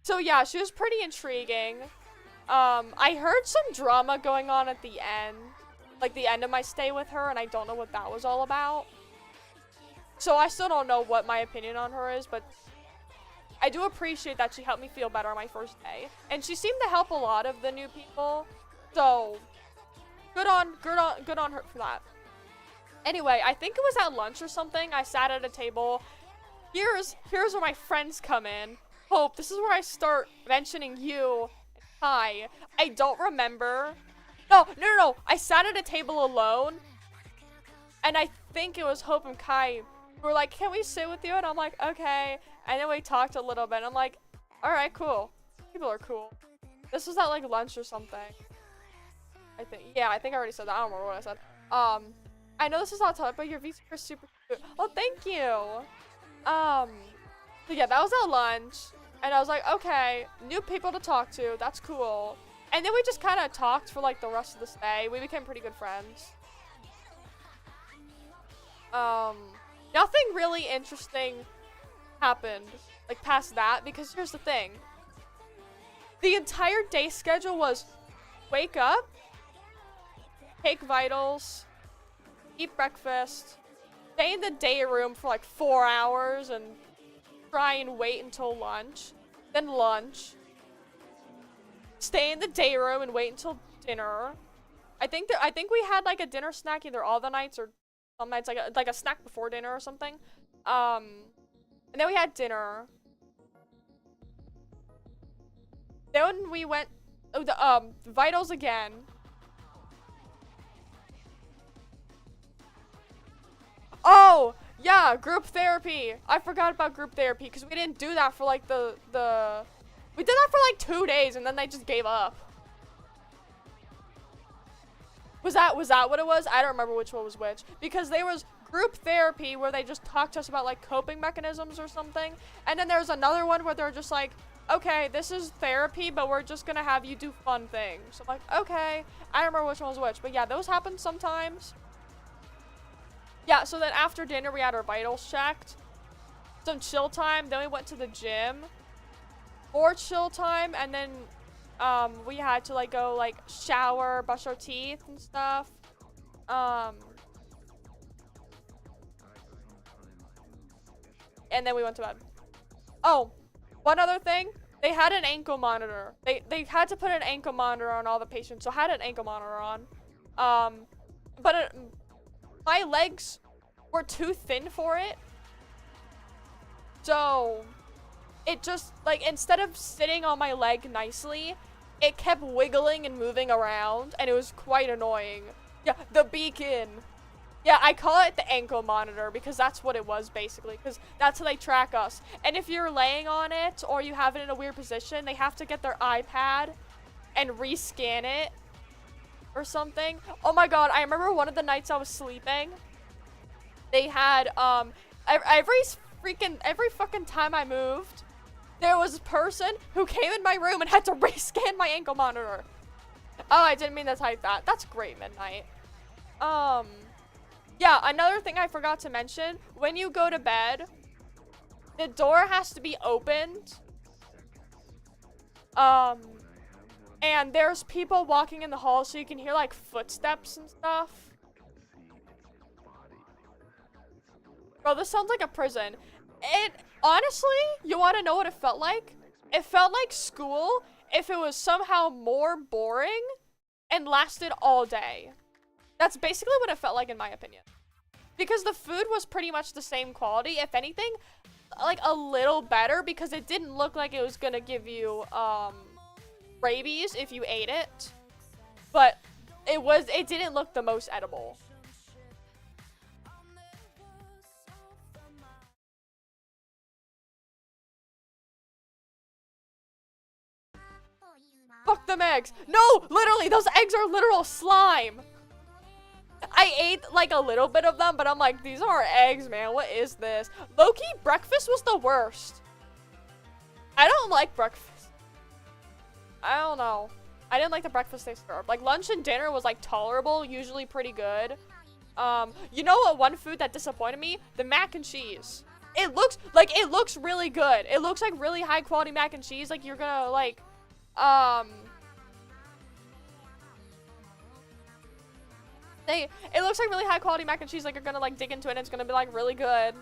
So yeah, she was pretty intriguing. I heard some drama going on at the end. Like the end of my stay with her, and I don't know what that was all about. So I still don't know what my opinion on her is, but I do appreciate that she helped me feel better on my first day. And she seemed to help a lot of the new people. So good on her for that. Anyway, I think it was at lunch or something. I sat at a table. Here's where my friends come in. Hope, this is where I start mentioning you. Hi. I don't remember. No. I sat at a table alone. And I think it was Hope and Kai who were like, can we sit with you? And I'm like, okay. And then we talked a little bit. And I'm like, alright, cool. People are cool. This was at like lunch or something. I think. Yeah, I think I already said that. I don't remember what I said. I know this is not tough, but your VC is super cute. Oh, thank you. So yeah, that was at lunch. And I was like, okay, new people to talk to. That's cool. And then we just kind of talked for like the rest of the stay. We became pretty good friends. Nothing really interesting happened like past that, because here's the thing. The entire day schedule was wake up, take vitals, eat breakfast, stay in the day room for like 4 hours and try and wait until lunch, then lunch, stay in the day room and wait until dinner. I think we had like a dinner snack either all the nights or some nights like a snack before dinner or something. And then we had dinner. Then we went vitals again. Oh, yeah, group therapy. I forgot about group therapy because we didn't do that for like we did that for like 2 days and then they just gave up. Was that what it was? I don't remember which one was which, because there was group therapy where they just talked to us about like coping mechanisms or something, and then there's another one where they're just like, okay, this is therapy, but we're just gonna have you do fun things. So I'm like, okay, I don't remember which one was which, but yeah, those happen sometimes. Yeah, so then after dinner we had our vitals checked, some chill time, then we went to the gym, more chill time, and then we had to like go like shower, brush our teeth and stuff. And then we went to bed. Oh, one other thing, they had an ankle monitor. They had to put an ankle monitor on all the patients, so I had an ankle monitor on. But my legs were too thin for it. So it just, like, instead of sitting on my leg nicely, it kept wiggling and moving around, and it was quite annoying. Yeah, the beacon. Yeah, I call it the ankle monitor because that's what it was basically, because that's how they track us. And if you're laying on it or you have it in a weird position, they have to get their iPad and rescan it or something. Oh my god, I remember one of the nights I was sleeping, they had, every fucking time I moved, there was a person who came in my room and had to rescan my ankle monitor. Oh, I didn't mean to type that. That's great, Midnight. Yeah, another thing I forgot to mention, when you go to bed, the door has to be opened. And there's people walking in the hall, so you can hear, like, footsteps and stuff. Bro, this sounds like a prison. It, honestly, you want to know what it felt like? It felt like school if it was somehow more boring and lasted all day. That's basically what it felt like in my opinion. Because the food was pretty much the same quality, if anything, like a little better, because it didn't look like it was gonna give you, rabies if you ate it. But it didn't look the most edible. Fuck them eggs. No, literally, those eggs are literal slime. I ate like a little bit of them, but I'm like, these aren't eggs, man. What is this? Low-key, breakfast was the worst. I don't like breakfast. I don't know. I didn't like the breakfast they served. Like, lunch and dinner was like tolerable, usually pretty good. You know what one food that disappointed me? The mac and cheese. It looks really good. It looks like really high quality mac and cheese. Like, you're gonna like, it looks like really high quality mac and cheese, like you're gonna like dig into it and it's gonna be like really good.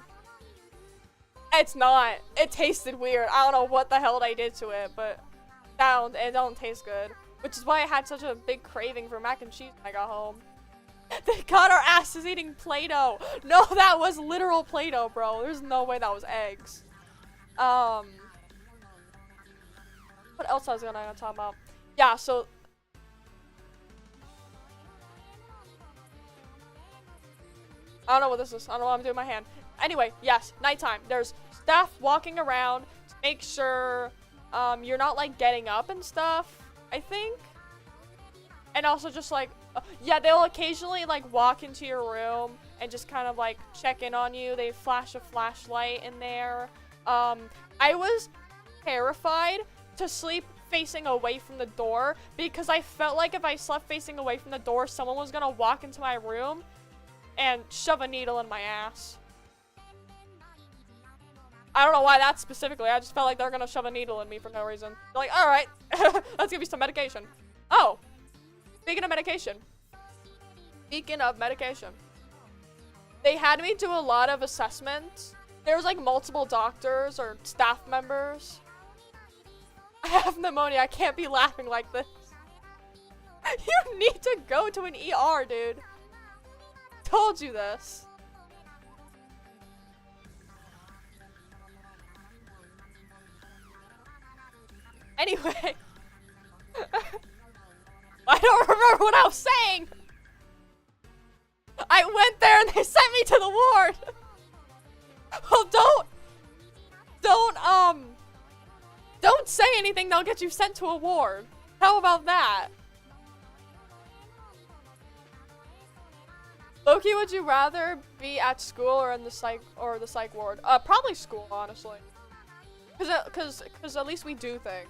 It's not. It tasted weird. I don't know what the hell they did to it, but it don't taste good. Which is why I had such a big craving for mac and cheese when I got home. They got our asses eating Play-Doh. No, that was literal Play-Doh, bro. There's no way that was eggs. What else I was gonna talk about? Yeah, so I don't know what this is. I don't know what I'm doing with my hand. Anyway, yes, nighttime. There's staff walking around to make sure you're not like getting up and stuff, I think. And also just like, yeah, they'll occasionally like walk into your room and just kind of like check in on you. They flash a flashlight in there. I was terrified to sleep facing away from the door because I felt like if I slept facing away from the door, someone was gonna walk into my room and shove a needle in my ass. I don't know why that specifically. I just felt like they're gonna shove a needle in me for no reason. They're like, all right, let's give you some medication. Oh, speaking of medication. They had me do a lot of assessments. There was like multiple doctors or staff members. I have pneumonia. I can't be laughing like this. You need to go to an ER, dude. Told you this. Anyway. I don't remember what I was saying. I went there and they sent me to the ward. Well, don't say anything. They'll get you sent to a ward. How about that? Loki, would you rather be at school or in the psych ward? Probably school, honestly. Cause at least we do things.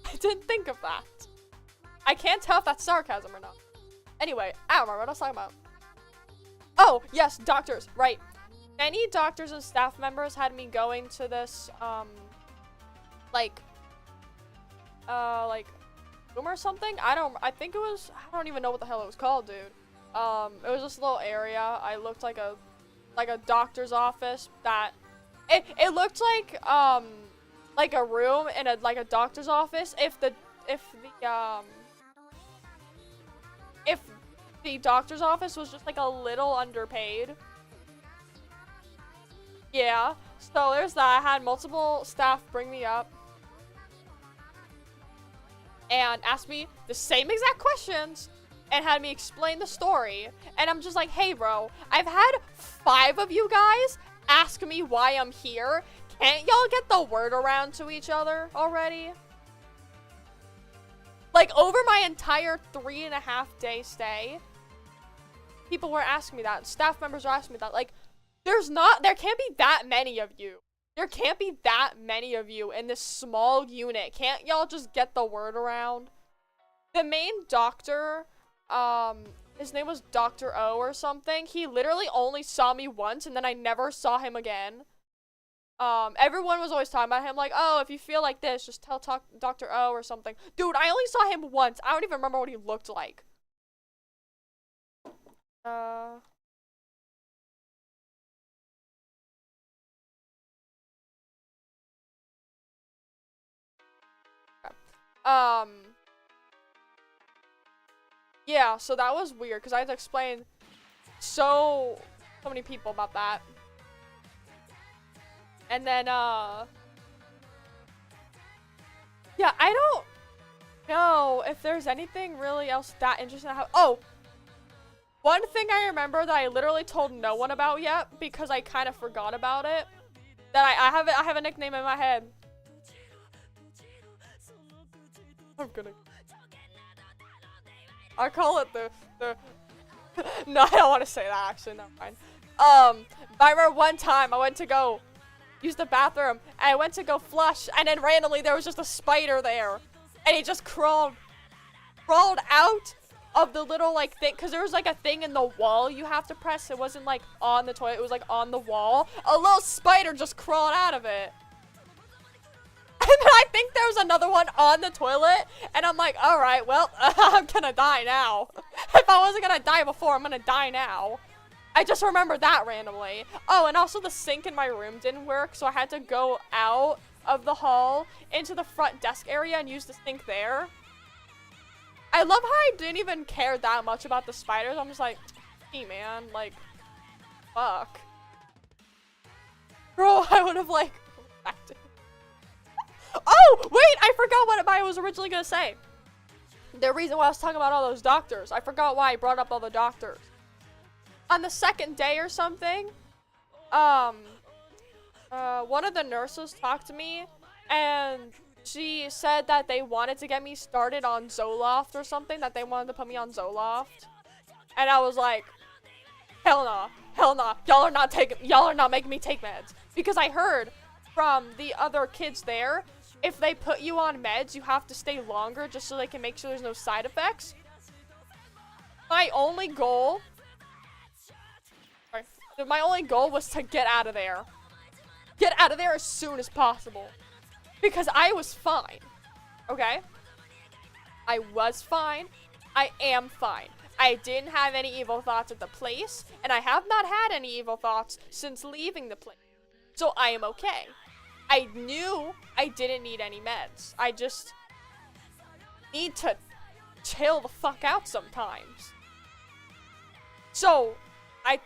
I didn't think of that. I can't tell if that's sarcasm or not. Anyway, I don't remember what I was talking about. Oh, yes, doctors, right. Many doctors and staff members had me going to this, like room or something. I don't even know what the hell it was called, dude. It was this little area. I looked like a doctor's office that, it looked like a room in a doctor's office if the doctor's office was just like a little underpaid. Yeah, so there's that. I had multiple staff bring me up and ask me the same exact questions and had me explain the story. And I'm just like, hey bro, I've had 5 of you guys ask me why I'm here. Can't y'all get the word around to each other already? Like, over my entire 3.5-day stay, people were asking me that. Staff members are asking me that. Like, there can't be that many of you. There can't be that many of you in this small unit. Can't y'all just get the word around? The main doctor, his name was Dr. O or something. He literally only saw me once and then I never saw him again. Everyone was always talking about him like, oh, if you feel like this, just tell Dr. O or something. Dude, I only saw him once. I don't even remember what he looked like. Yeah, so that was weird because I had to explain so many people about that. And then, yeah, I don't know if there's anything really else that interesting. Oh, one thing I remember that I literally told no one about yet because I kind of forgot about it. That I have a nickname in my head. I'm gonna. I call it the no, I don't want to say that actually, never mind. I remember one time I went to go use the bathroom and I went to go flush and then randomly there was just a spider there. And he just crawled out of the little like thing, because there was like a thing in the wall you have to press. It wasn't like on the toilet, it was like on the wall. A little spider just crawled out of it. And then I think there was another one on the toilet, and I'm like, all right, well, I'm gonna die now. If I wasn't gonna die before, I'm gonna die now. I just remember that randomly. Oh, and also the sink in my room didn't work, so I had to go out of the hall into the front desk area and use the sink there. I love how I didn't even care that much about the spiders. I'm just like, hey man, like, fuck. Bro, I would have like, acted. Oh, wait, I forgot what I was originally gonna say. The reason why I was talking about all those doctors. I forgot why I brought up all the doctors. On the second day or something, one of the nurses talked to me, and she said that they wanted to get me started on Zoloft or something, that they wanted to put me on Zoloft. And I was like, hell no, hell no. Y'all are not making me take meds. Because I heard from the other kids there, if they put you on meds, you have to stay longer just so they can make sure there's no side effects. My only goal was to get out of there. Get out of there as soon as possible. Because I was fine. Okay? I was fine. I am fine. I didn't have any evil thoughts at the place, and I have not had any evil thoughts since leaving the place. So I am okay. I knew I didn't need any meds. I just need to chill the fuck out sometimes. So, I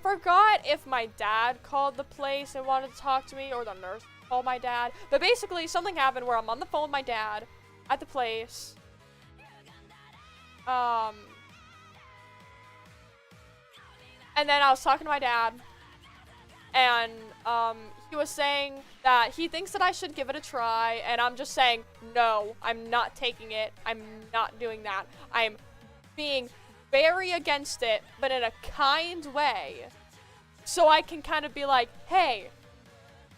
forgot if my dad called the place and wanted to talk to me, or the nurse called my dad. But basically, something happened where I'm on the phone with my dad at the place. And then I was talking to my dad, and he was saying that he thinks that I should give it a try, and I'm just saying, no, I'm not taking it. I'm not doing that. I'm being very against it, but in a kind way. So I can kind of be like, hey,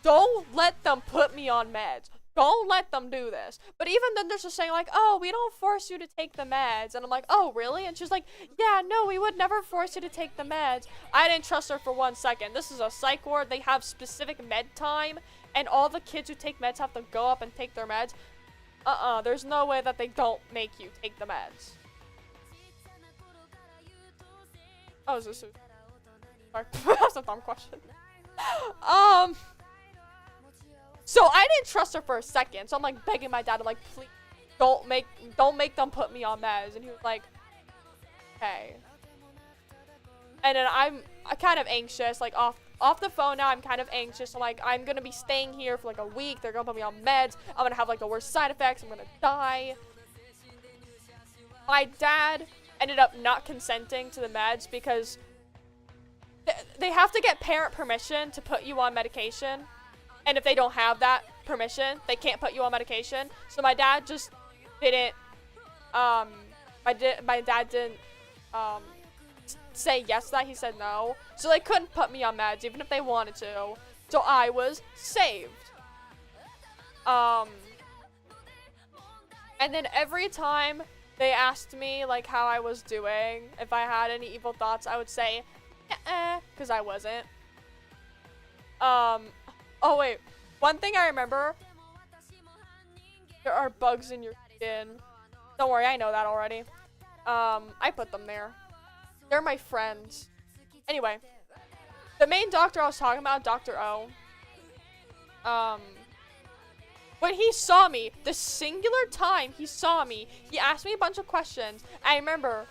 don't let them put me on meds. Don't let them do this. But even then they're just saying like, oh, we don't force you to take the meds. And I'm like, oh, really? And she's like, yeah, no, we would never force you to take the meds. I didn't trust her for 1 second. This is a psych ward. They have specific med time. And all the kids who take meds have to go up and take their meds. There's no way that they don't make you take the meds. Oh, is this sorry. That's a dumb question. So I didn't trust her for a second, so I'm like begging my dad to like, please don't make them put me on meds, and he was like, okay. And then I'm kind of anxious, like off off the phone now, I'm kind of anxious. I'm like, I'm gonna be staying here for like a week. They're gonna put me on meds. I'm gonna have like the worst side effects. I'm gonna die. My dad ended up not consenting to the meds because they have to get parent permission to put you on medication. And if they don't have that permission, they can't put you on medication. So my dad just didn't, my dad didn't, say yes to that. He said no. So they couldn't put me on meds even if they wanted to. So I was saved. And then every time they asked me like how I was doing, if I had any evil thoughts, I would say, because I wasn't. Oh wait, one thing I remember, there are bugs in your skin. Don't worry, I know that already. I put them there. They're my friends. Anyway, the main doctor I was talking about, Dr. O, when he saw me, the singular time he saw me, he asked me a bunch of questions. I remember,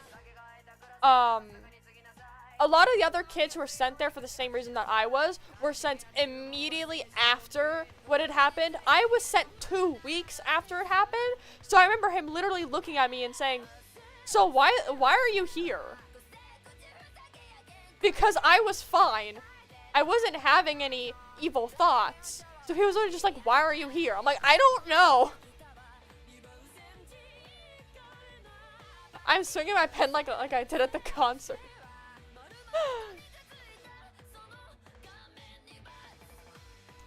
a lot of the other kids who were sent there for the same reason that I was were sent immediately after what had happened. I was sent 2 weeks after it happened. So I remember him literally looking at me and saying, so why are you here? Because I was fine. I wasn't having any evil thoughts. So he was literally just like, why are you here? I'm like, I don't know. I'm swinging my pen like I did at the concert.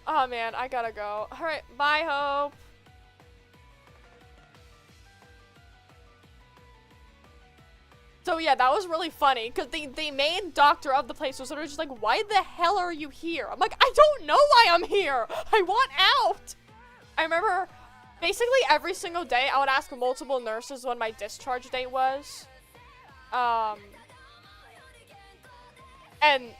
Oh man, I gotta go. Alright, bye Hope. So yeah, that was really funny because the main doctor of the place was sort of just like, why the hell are you here? I'm like, I don't know why I'm here. I want out. I remember basically every single day I would ask multiple nurses when my discharge date was. And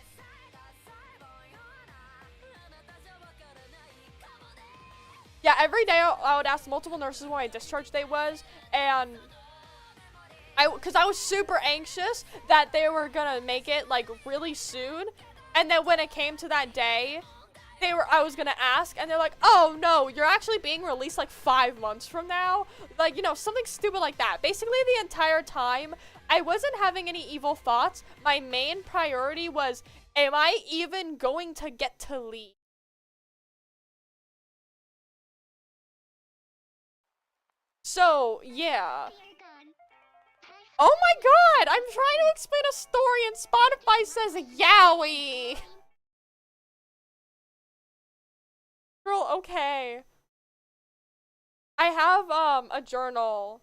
yeah, every day I would ask multiple nurses when my discharge date was, and because I was super anxious that they were gonna make it like really soon, and then when it came to that day, I was gonna ask, and they're like, oh no, you're actually being released like 5 months from now, like, you know, something stupid like that. Basically the entire time I wasn't having any evil thoughts. My main priority was, am I even going to get to leave? So yeah. Oh my god! I'm trying to explain a story and Spotify says yowie! Girl, okay. I have, a journal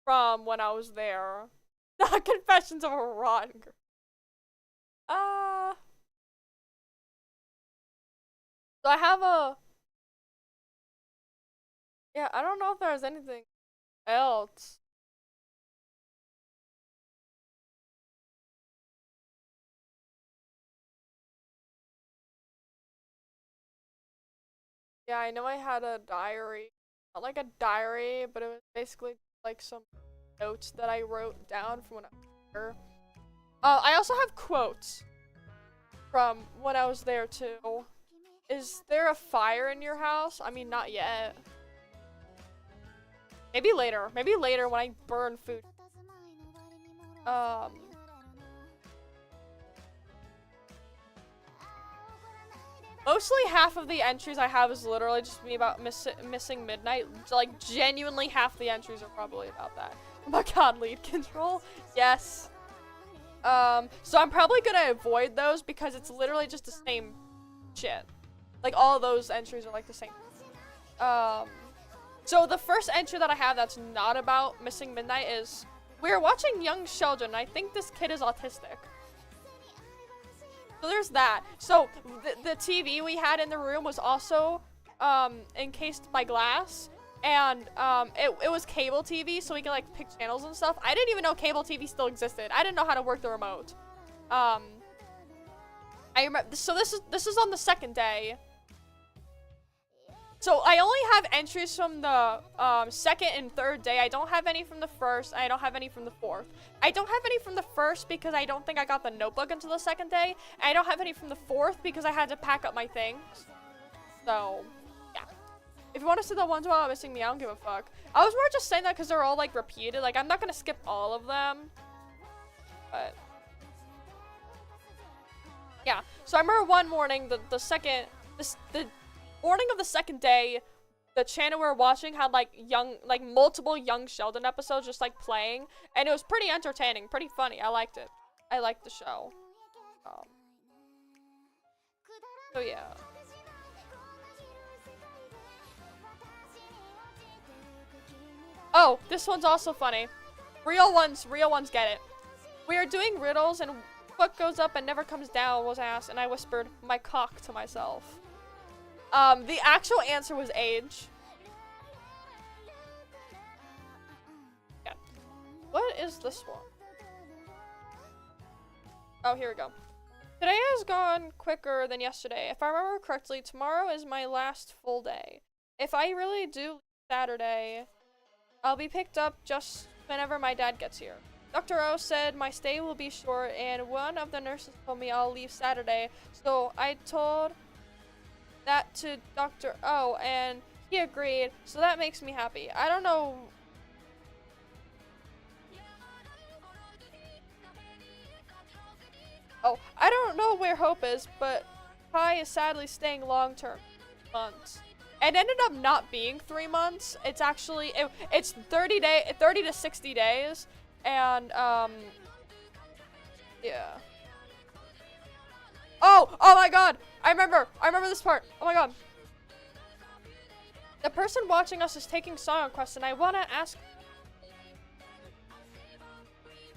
from when I was there. The Confessions of a Rotten Girl. So I have a... Yeah, I don't know if there's anything else. Yeah, I know I had a diary. Not like a diary, but it was basically like some notes that I wrote down from when I was there. I also have quotes from when I was there too. Is there a fire in your house? I mean, not yet. Maybe later. Maybe later when I burn food. Mostly half of the entries I have is literally just me about missing midnight. Like, genuinely half the entries are probably about that. Oh my god, lead control? Yes. So I'm probably gonna avoid those because it's literally just the same shit. Like, all those entries are like the same. So the first entry that I have that's not about missing midnight is, we're watching Young Sheldon. I think this kid is autistic. So there's that. So the TV we had in the room was also encased by glass, and it was cable TV, so we could like pick channels and stuff. I didn't even know cable TV still existed. I didn't know how to work the remote. I remember. So this is on the second day. So I only have entries from the second and third day. I don't have any from the first. I don't have any from the fourth. I don't have any from the first because I don't think I got the notebook until the second day. I don't have any from the fourth because I had to pack up my things. So, yeah. If you want to see the ones while I'm missing me, I don't give a fuck. I was more just saying that because they're all like repeated. Like, I'm not going to skip all of them. But, yeah. So I remember one morning, the morning of the second day, the channel we were watching had like multiple Young Sheldon episodes just like playing, and it was pretty entertaining, pretty funny. I liked it. I liked the show. So yeah. Oh, this one's also funny. Real ones get it. We are doing riddles, and what goes up and never comes down was asked, and I whispered, my cock, to myself. The actual answer was age. Yeah. What is this one? Oh, here we go. Today has gone quicker than yesterday. If I remember correctly, tomorrow is my last full day. If I really do leave Saturday, I'll be picked up just whenever my dad gets here. Dr. O said my stay will be short, and one of the nurses told me I'll leave Saturday, so I told that to Dr. O, and he agreed, so that makes me happy. I don't know. Oh, I don't know where Hope is, but Kai is sadly staying long-term. Months. It ended up not being 3 months. It's actually, it's 30 to 60 days, and, yeah. Oh my god! I remember this part. Oh my god. The person watching us is taking song requests, and I want to ask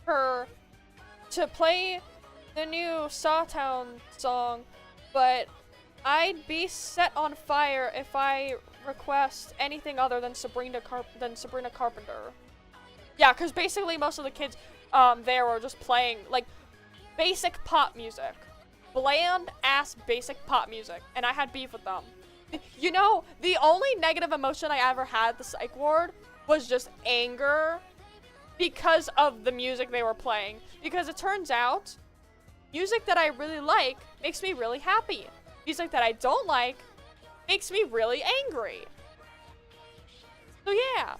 her to play the new Sawtown song, but I'd be set on fire if I request anything other than Sabrina Carpenter. Yeah, because basically most of the kids there were just playing, like, basic pop music. Bland-ass basic pop music, and I had beef with them. You know, the only negative emotion I ever had at the psych ward was just anger because of the music they were playing. Because it turns out, music that I really like makes me really happy. Music that I don't like makes me really angry. So yeah.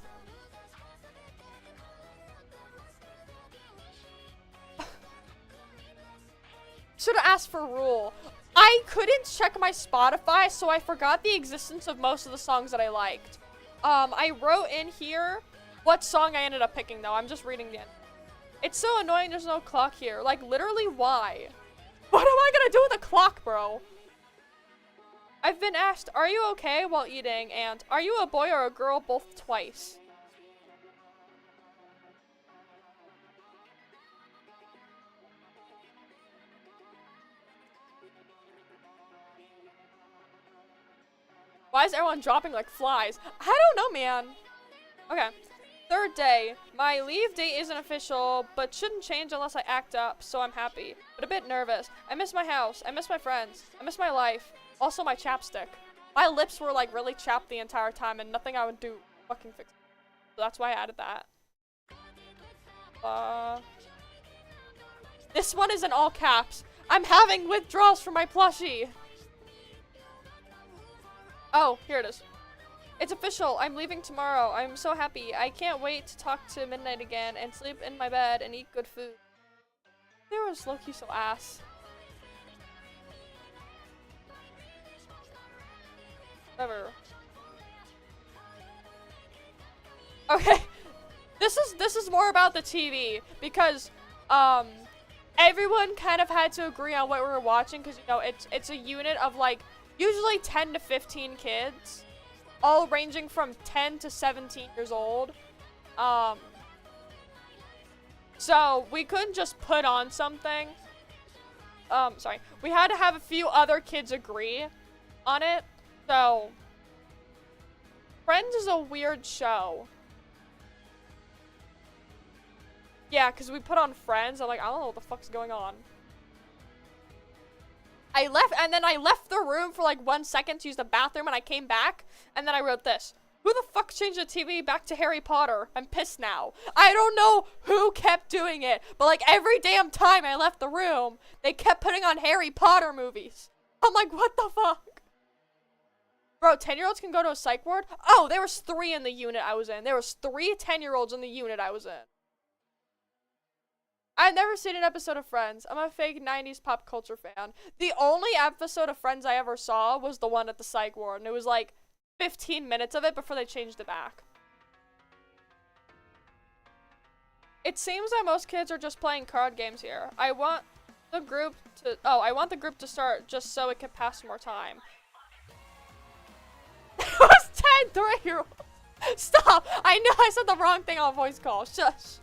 Should have asked for a rule. I couldn't check my Spotify, so I forgot the existence of most of the songs that I liked. I wrote in here what song I ended up picking, though. I'm just reading the end. It's so annoying there's no clock here. Like, literally, why? What am I gonna do with a clock, bro? I've been asked, are you okay while eating? And are you a boy or a girl? Both twice. Why is everyone dropping like flies? I don't know, man. Okay. Third day. My leave date isn't official, but shouldn't change unless I act up, so I'm happy. But a bit nervous. I miss my house. I miss my friends. I miss my life. Also my chapstick. My lips were like really chapped the entire time, and nothing I would do fucking fix it. So that's why I added that. This one is in all caps. I'm having withdrawals from my plushie. Oh, here it is. It's official. I'm leaving tomorrow. I'm so happy. I can't wait to talk to midnight again and sleep in my bed and eat good food. They were low-key so ass. Whatever. Okay. This is more about the TV because everyone kind of had to agree on what we were watching because, you know, it's a unit of like usually 10 to 15 kids, all ranging from 10 to 17 years old. So we couldn't just put on something. Sorry. We had to have a few other kids agree on it. So Friends is a weird show. Yeah, because we put on Friends. I'm like, I don't know what the fuck's going on. I left, and then I left the room for like 1 second to use the bathroom, and I came back, and then I wrote this. Who the fuck changed the TV back to Harry Potter? I'm pissed now. I don't know who kept doing it, but like every damn time I left the room, they kept putting on Harry Potter movies. I'm like, what the fuck? Bro, 10-year-olds can go to a psych ward? Oh, there was 3 in the unit I was in. There was 3 10-year-olds in the unit I was in. I've never seen an episode of Friends. I'm a fake 90s pop culture fan. The only episode of Friends I ever saw was the one at the psych ward, and it was like 15 minutes of it before they changed it back. It seems that most kids are just playing card games here. I want the group to start just so it can pass more time. It was 10 3-year-olds. Stop! I know I said the wrong thing on voice call. Shush.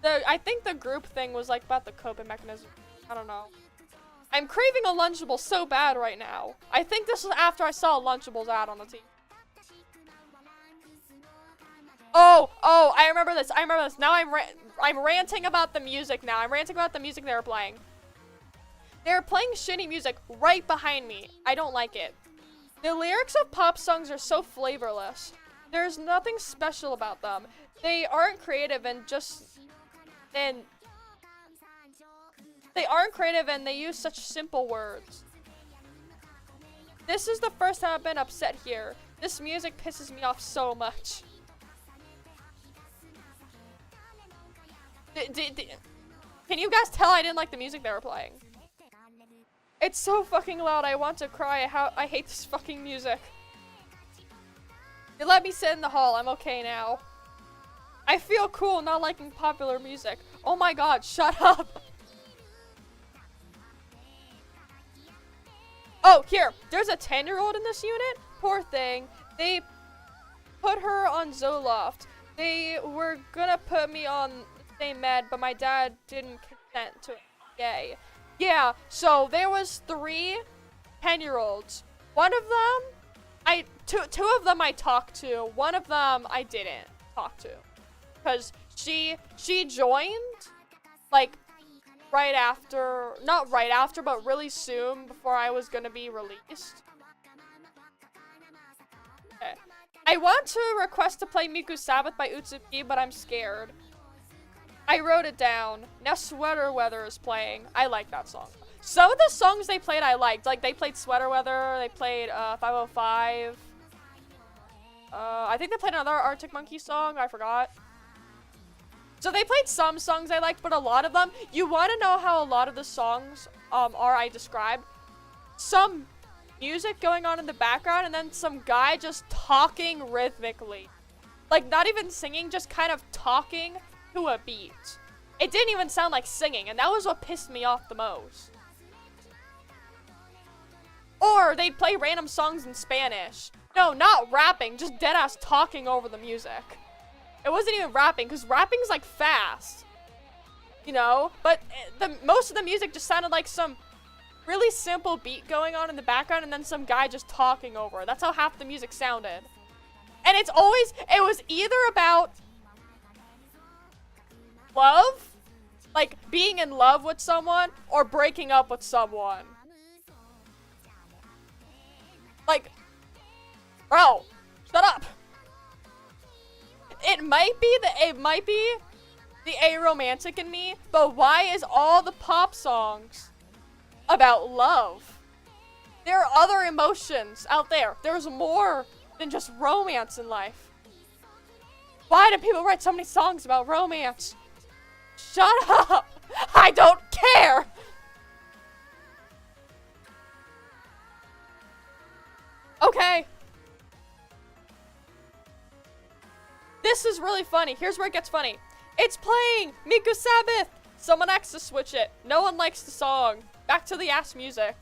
I think the group thing was like about the coping mechanism. I don't know. I'm craving a Lunchable so bad right now. I think this was after I saw a Lunchables ad on the TV. Oh, I remember this. Now I'm ranting about the music now. I'm ranting about the music they were playing. They were playing shitty music right behind me. I don't like it. The lyrics of pop songs are so flavorless. There's nothing special about them. They aren't creative and they use such simple words. This is the first time I've been upset here. This music pisses me off so much. Can you guys tell I didn't like the music they were playing? It's so fucking loud. I want to cry. I hate this fucking music. You let me sit in the hall. I'm okay now. I feel cool not liking popular music. Oh my god, shut up. Oh, here. There's a 10-year-old in this unit. Poor thing. They put her on Zoloft. They were gonna put me on the same med, but my dad didn't consent to it. Yay. Yeah, so there was 3 10-year-olds. One of them, two of them I talked to. One of them I didn't talk to. Because she joined, like, not right after, but really soon before I was gonna be released. Okay. I want to request to play Miku Sabbath by 𝓢𝓸𝓬𝓲𝓪𝓵𝓼, but I'm scared. I wrote it down. Now Sweater Weather is playing. I like that song. Some of the songs they played I liked. Like, they played Sweater Weather, they played 505. I think they played another Arctic Monkey song, I forgot. So they played some songs I liked, but a lot of them, you want to know how a lot of the songs I described? Some music going on in the background and then some guy just talking rhythmically. Like, not even singing, just kind of talking to a beat. It didn't even sound like singing, and that was what pissed me off the most. Or they'd play random songs in Spanish. No, not rapping, just deadass talking over the music. It wasn't even rapping, because rapping's like fast. You know? But most of the music just sounded like some really simple beat going on in the background and then some guy just talking over it. That's how half the music sounded. And it was either about love, like being in love with someone, or breaking up with someone. Like, bro, shut up. It might be the aromantic in me, but why is all the pop songs about love? There are other emotions out there. There's more than just romance in life. Why do people write so many songs about romance? Shut up! I don't care! Okay. This is really funny. Here's where it gets funny. It's playing Miku Sabbath! Someone has to switch it. No one likes the song. Back to the ass music.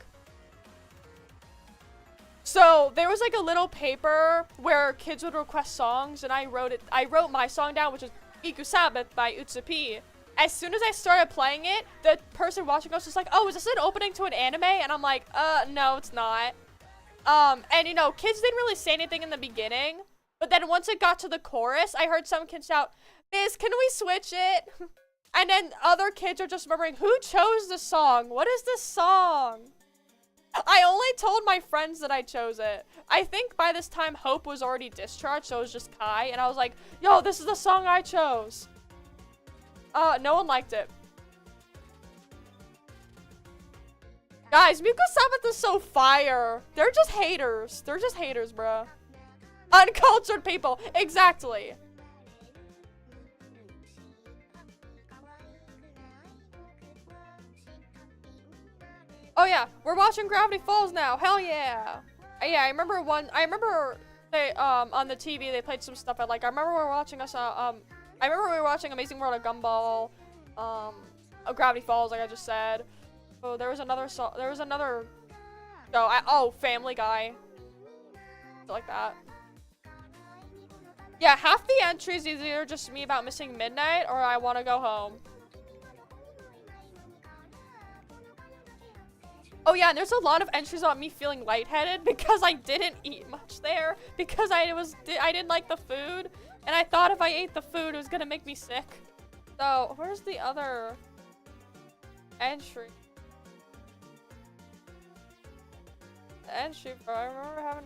So, there was like a little paper where kids would request songs, and I wrote my song down, which is Miku Sabbath by 𝓢𝓸𝓬𝓲𝓪𝓵. As soon as I started playing it, the person watching us was like, oh, is this an opening to an anime? And I'm like, no, it's not. And you know, kids didn't really say anything in the beginning, but then once it got to the chorus, I heard some kids shout, Miss, can we switch it? And then other kids are just remembering, who chose the song? What is this song? I only told my friends that I chose it. I think by this time Hope was already discharged, so it was just Kai. And I was like, yo, this is the song I chose. No one liked it. Guys, Muko Sabbath is so fire. They're just haters. They're just haters, bruh. Uncultured people. Exactly. Oh yeah, we're watching Gravity Falls now. Hell yeah. Yeah, I remember they on the TV they played some stuff I like. I remember we were watching Amazing World of Gumball, Gravity Falls, like I just said. Oh, there was another show. Family Guy. Like that. Yeah, half the entries is either just me about missing midnight or I want to go home. Oh yeah, and there's a lot of entries about me feeling lightheaded because I didn't eat much there because I didn't like the food and I thought if I ate the food it was gonna make me sick. So where's the other entry? The entry, bro. I remember having.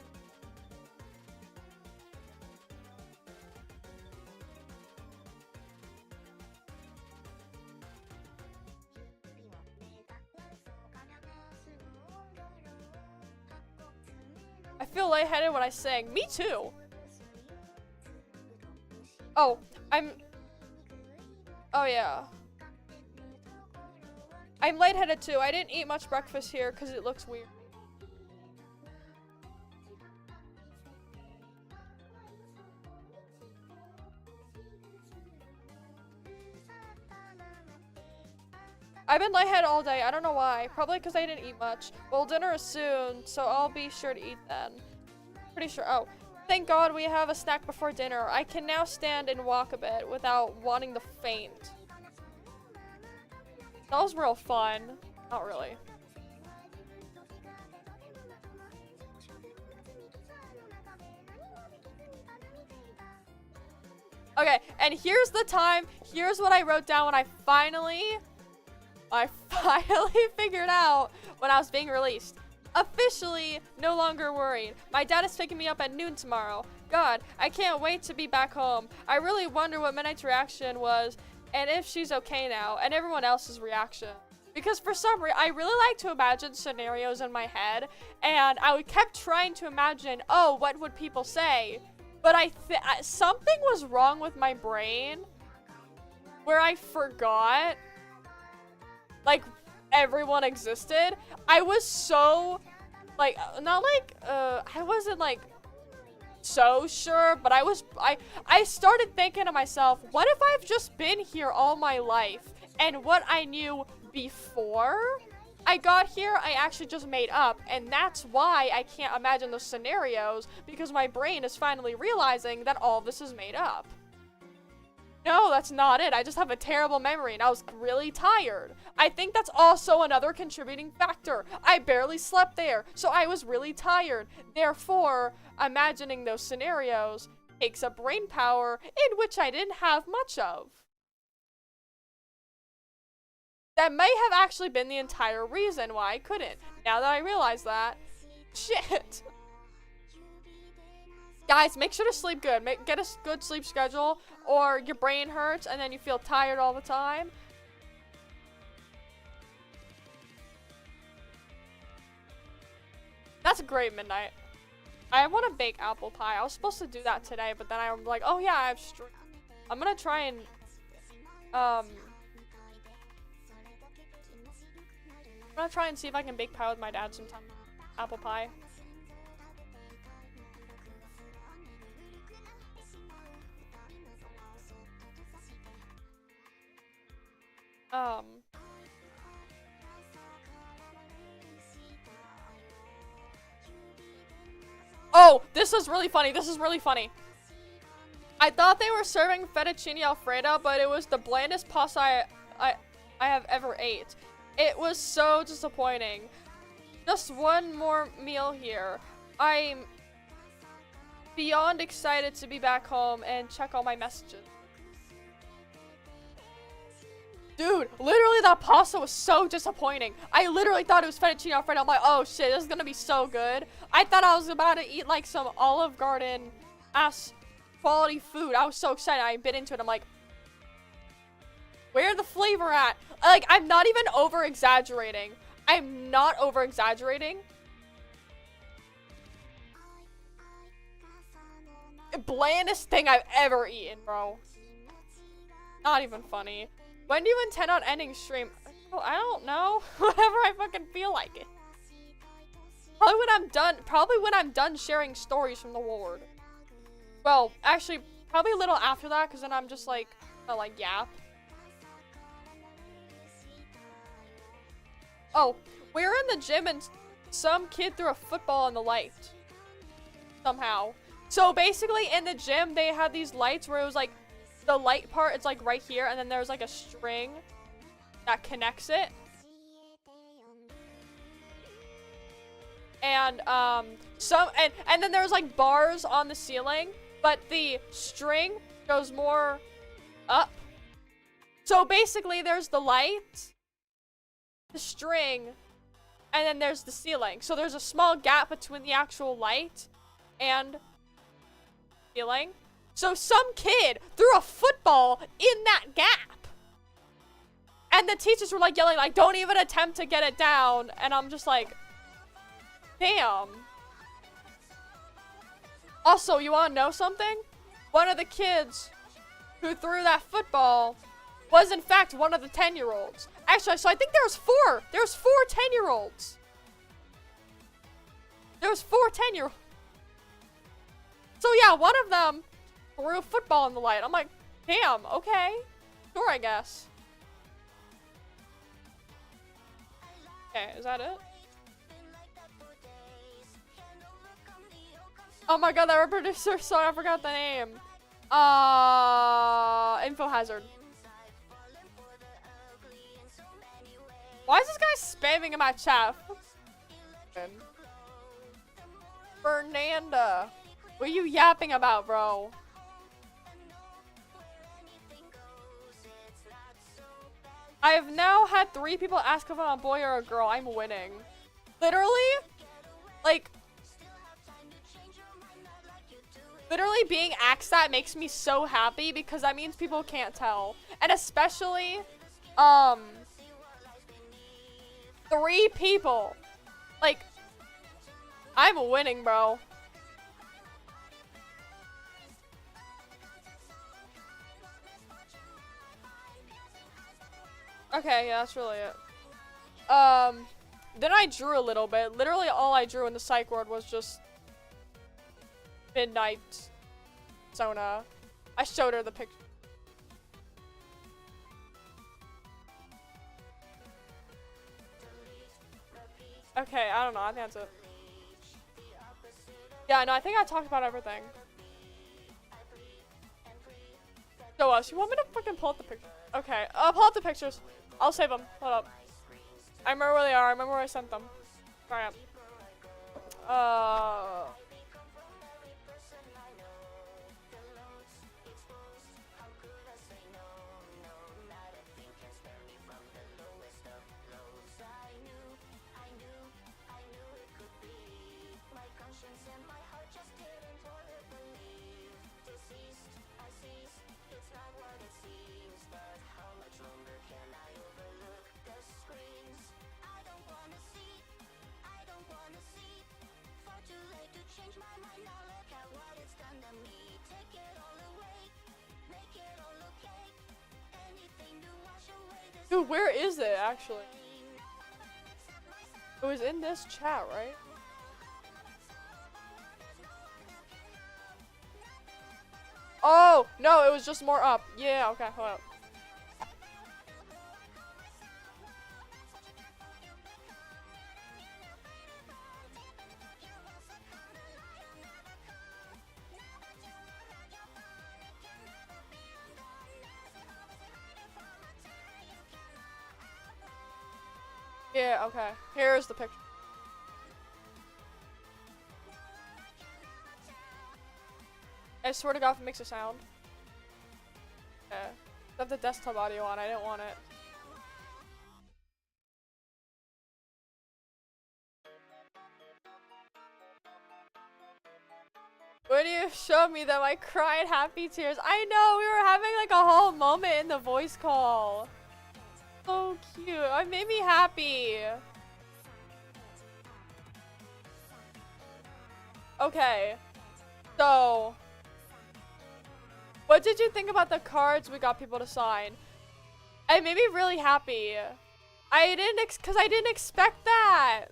I feel lightheaded when I sing. Me too. Oh yeah. I'm lightheaded too. I didn't eat much breakfast here because it looks weird. I've been lightheaded all day. I don't know why. Probably because I didn't eat much. Well, dinner is soon, so I'll be sure to eat then. Pretty sure. Oh, thank God we have a snack before dinner. I can now stand and walk a bit without wanting to faint. That was real fun. Not really. Okay, and here's the time. Here's what I wrote down when I finally figured out when I was being released. Officially no longer worried. My dad is picking me up at noon tomorrow. God, I can't wait to be back home. I really wonder what Midnight's reaction was and if she's okay now and everyone else's reaction. Because for some reason, I really like to imagine scenarios in my head and I kept trying to imagine, oh, what would people say? But something was wrong with my brain where I forgot like everyone existed. I was so like I wasn't like so sure, but I started thinking to myself, what if I've just been here all my life and what I knew before I got here I actually just made up, and that's why I can't imagine those scenarios, because my brain is finally realizing that all this is made up. No, that's not it. I just have a terrible memory and I was really tired. I think that's also another contributing factor. I barely slept there, so I was really tired. Therefore, imagining those scenarios takes up brain power in which I didn't have much of. That may have actually been the entire reason why I couldn't. Now that I realize that. Shit. Guys, make sure to sleep good. Get a good sleep schedule, or your brain hurts and then you feel tired all the time. That's a great midnight. I want to bake apple pie. I was supposed to do that today, but then I'm like, oh yeah, I have I'm gonna try and I'm gonna try and see if I can bake pie with my dad sometime. Apple pie. Oh, this is really funny. This is really funny. I thought they were serving fettuccine alfredo, but it was the blandest pasta I have ever ate. It was so disappointing. Just one more meal here. I'm beyond excited to be back home and check all my messages. Dude, literally that pasta was so disappointing. I literally thought it was fettuccine alfredo. I'm like, oh shit, this is gonna be so good. I thought I was about to eat like some Olive Garden ass quality food. I was so excited. I bit into it. I'm like, where the flavor at? Like, I'm not even over exaggerating. I'm not over exaggerating. Blandest thing I've ever eaten, bro. Not even funny. When do you intend on ending stream? Oh, I don't know. Whenever I fucking feel like it. Probably when I'm done sharing stories from the ward. Well, actually, probably a little after that, because then I'm just like, yap. Oh, we were in the gym and some kid threw a football in the light. Somehow. So basically in the gym, they had these lights where it was like, the light part, it's like right here, and then there's like a string that connects it. And, and then there's like bars on the ceiling, but the string goes more up. So basically there's the light, the string, and then there's the ceiling. So there's a small gap between the actual light and ceiling. So some kid threw a football in that gap. And the teachers were like yelling like, don't even attempt to get it down. And I'm just like, damn. Also, you wanna know something? One of the kids who threw that football was in fact one of the 10-year-olds. Actually, so I think there was four. There was 4 10-year-olds. There was 4 10-year-olds. So yeah, one of them threw a football in the light. I'm like, damn, okay. Sure, I guess. Okay, is that it? Oh my god, that reproducer song, I forgot the name. Info hazard. Why is this guy spamming in my chat? Fernanda. What are you yapping about, bro? I have now had 3 people ask if I'm a boy or a girl. I'm winning. Literally, like, literally being asked that makes me so happy because that means people can't tell. And especially, 3 people. Like, I'm winning, bro. Okay, yeah, that's really it. Then I drew a little bit. Literally all I drew in the psych ward was just midnight Sona. I showed her the picture. Okay, I don't know. I think that's it. Yeah, no, I think I talked about everything. So, you want me to fucking pull up the picture? Okay, I'll pull up the pictures. I'll save them. Hold up. I remember where they are. I remember where I sent them. Alright. Dude, where is it actually? It was in this chat, right? Oh, no, it was just more up. Yeah, okay, hold up. Yeah, okay. Here's the picture. I swear to God if it makes a sound. Okay. I have the desktop audio on, I didn't want it. When you showed me them, I cried happy tears. I know, we were having like a whole moment in the voice call. So cute. It made me happy. Okay. So, what did you think about the cards we got people to sign? It made me really happy. I didn't expect that.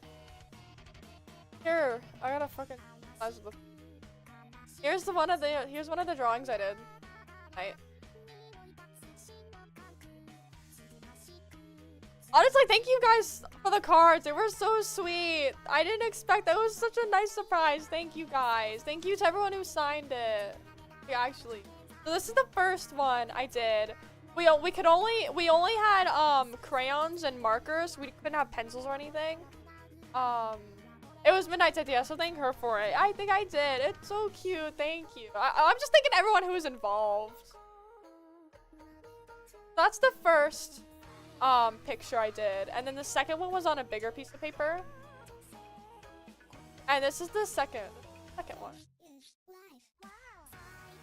Here, I gotta fucking. Here's one of the drawings I did. Right. Honestly, thank you guys for the cards. They were so sweet. I didn't expect that. It was such a nice surprise. Thank you guys. Thank you to everyone who signed it. Yeah, actually. So this is the first one I did. We only had crayons and markers. We couldn't have pencils or anything. It was Midnight's idea, so thank her for it. I think I did. It's so cute. Thank you. I'm just thinking everyone who was involved. That's the first picture I did, and then the second one was on a bigger piece of paper, and this is the second one.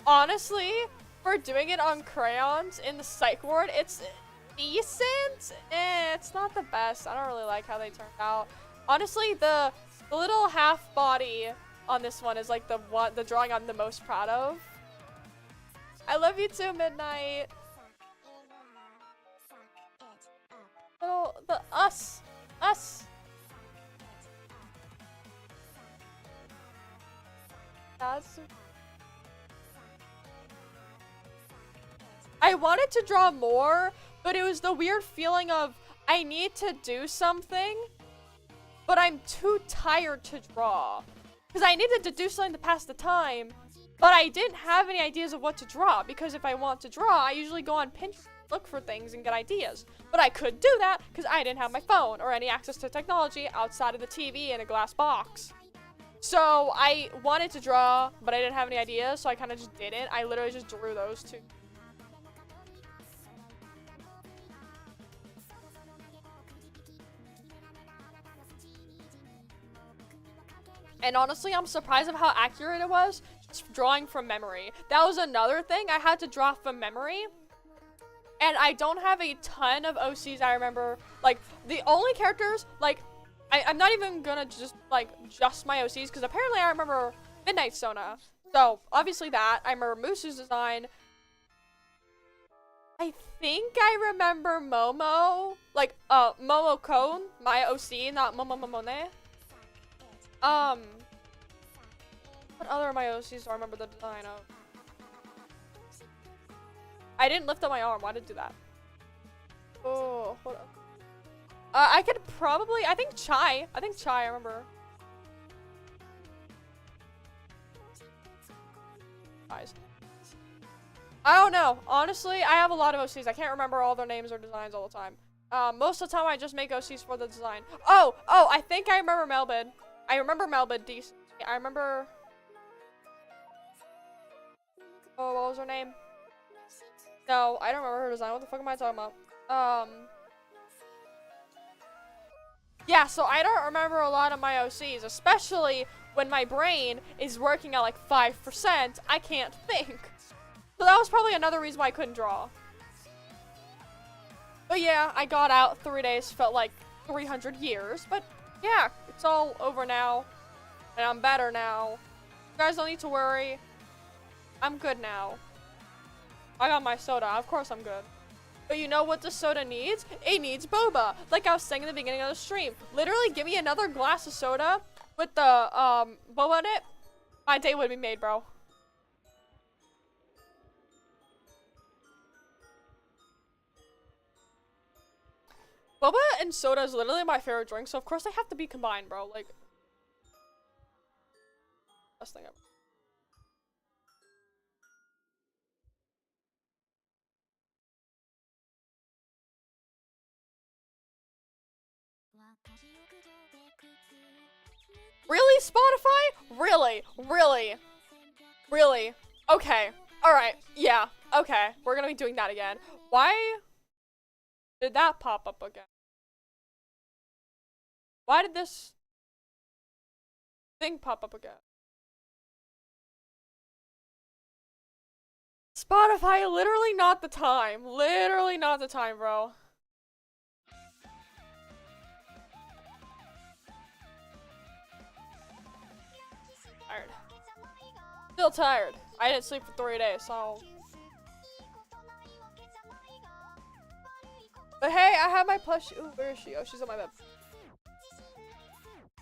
Honestly, for doing it on crayons in the psych ward, it's decent. It's not the best. I don't really like how they turned out. Honestly, the little half body on this one is like the drawing I'm the most proud of. I love you too, Midnight. The us. That's. I wanted to draw more, but it was the weird feeling of I need to do something, but I'm too tired to draw. Because I needed to do something to pass the time, but I didn't have any ideas of what to draw, because if I want to draw, I usually go on Pinterest, look for things and get ideas. But I couldn't do that because I didn't have my phone or any access to technology outside of the TV and a glass box. So I wanted to draw, but I didn't have any ideas, so I kind of just didn't. I literally just drew those two. And honestly, I'm surprised of how accurate it was, just drawing from memory. That was another thing, I had to draw from memory. And I don't have a ton of OCs I remember. Like, the only characters, like, I'm not even gonna just my OCs, because apparently I remember Midnight Sona. So, obviously that. I remember Moose's design. I think I remember Momo. Like, Momo Cone, my OC, not Momo Momone. What other of my OCs do I remember the design of? I didn't lift up my arm. Why did I do that? Oh, hold up. I could probably. I think Chai, I remember. Guys. I don't know. Honestly, I have a lot of OCs. I can't remember all their names or designs all the time. Most of the time, I just make OCs for the design. Oh, I think I remember Melbin. I remember Melbin decent. I remember. Oh, what was her name? No, I don't remember her design. What the fuck am I talking about? Yeah, so I don't remember a lot of my OCs, especially when my brain is working at like 5%. I can't think. So that was probably another reason why I couldn't draw. But yeah, I got out. 3 days felt like 300 years. But yeah, it's all over now. And I'm better now. You guys don't need to worry. I'm good now. I got my soda. Of course I'm good. But you know what the soda needs? It needs boba. Like I was saying in the beginning of the stream. Literally, give me another glass of soda with the boba in it. My day would be made, bro. Boba and soda is literally my favorite drink, so of course they have to be combined, bro. Like, best thing ever. Really, Spotify? Really? Really? Really? Okay. Alright. Yeah. Okay. We're gonna be doing that again. Why did that pop up again? Why did this thing pop up again? Spotify, literally not the time. Literally not the time, bro. Tired. Still tired. I didn't sleep for 3 days, so. But hey, I have my plushie. Ooh, where is she? Oh, she's on my bed.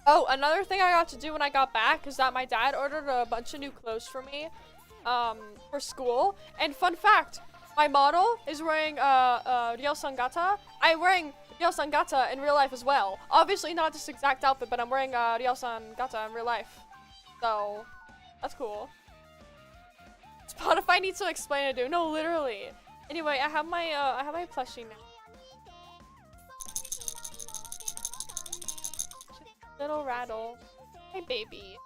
Oh, another thing I got to do when I got back is that my dad ordered a bunch of new clothes for me, for school. And fun fact, my model is wearing, 𝓢𝓸𝓬𝓲𝓪𝓵𝓼. I'm wearing 𝓢𝓸𝓬𝓲𝓪 in real life as well. Obviously not this exact outfit, but I'm wearing, 𝓢𝓸𝓬𝓲𝓪 in real life. So, that's cool. Spotify needs to explain it, dude. No, literally. Anyway, I have my plushie now. Little rattle. Hey, baby.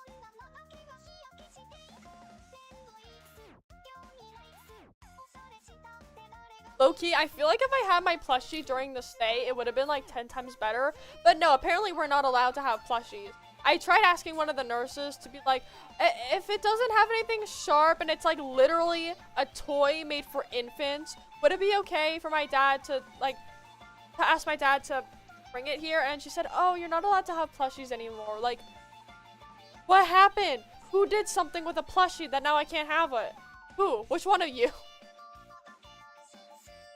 Low-key, I feel like if I had my plushie during the stay, it would have been like 10 times better. But no, apparently we're not allowed to have plushies. I tried asking one of the nurses to be like, if it doesn't have anything sharp and it's like literally a toy made for infants, would it be okay for my dad to like, to ask my dad to bring it here? And she said, oh, you're not allowed to have plushies anymore. Like, what happened? Who did something with a plushie that now I can't have it? Who? Which one of you?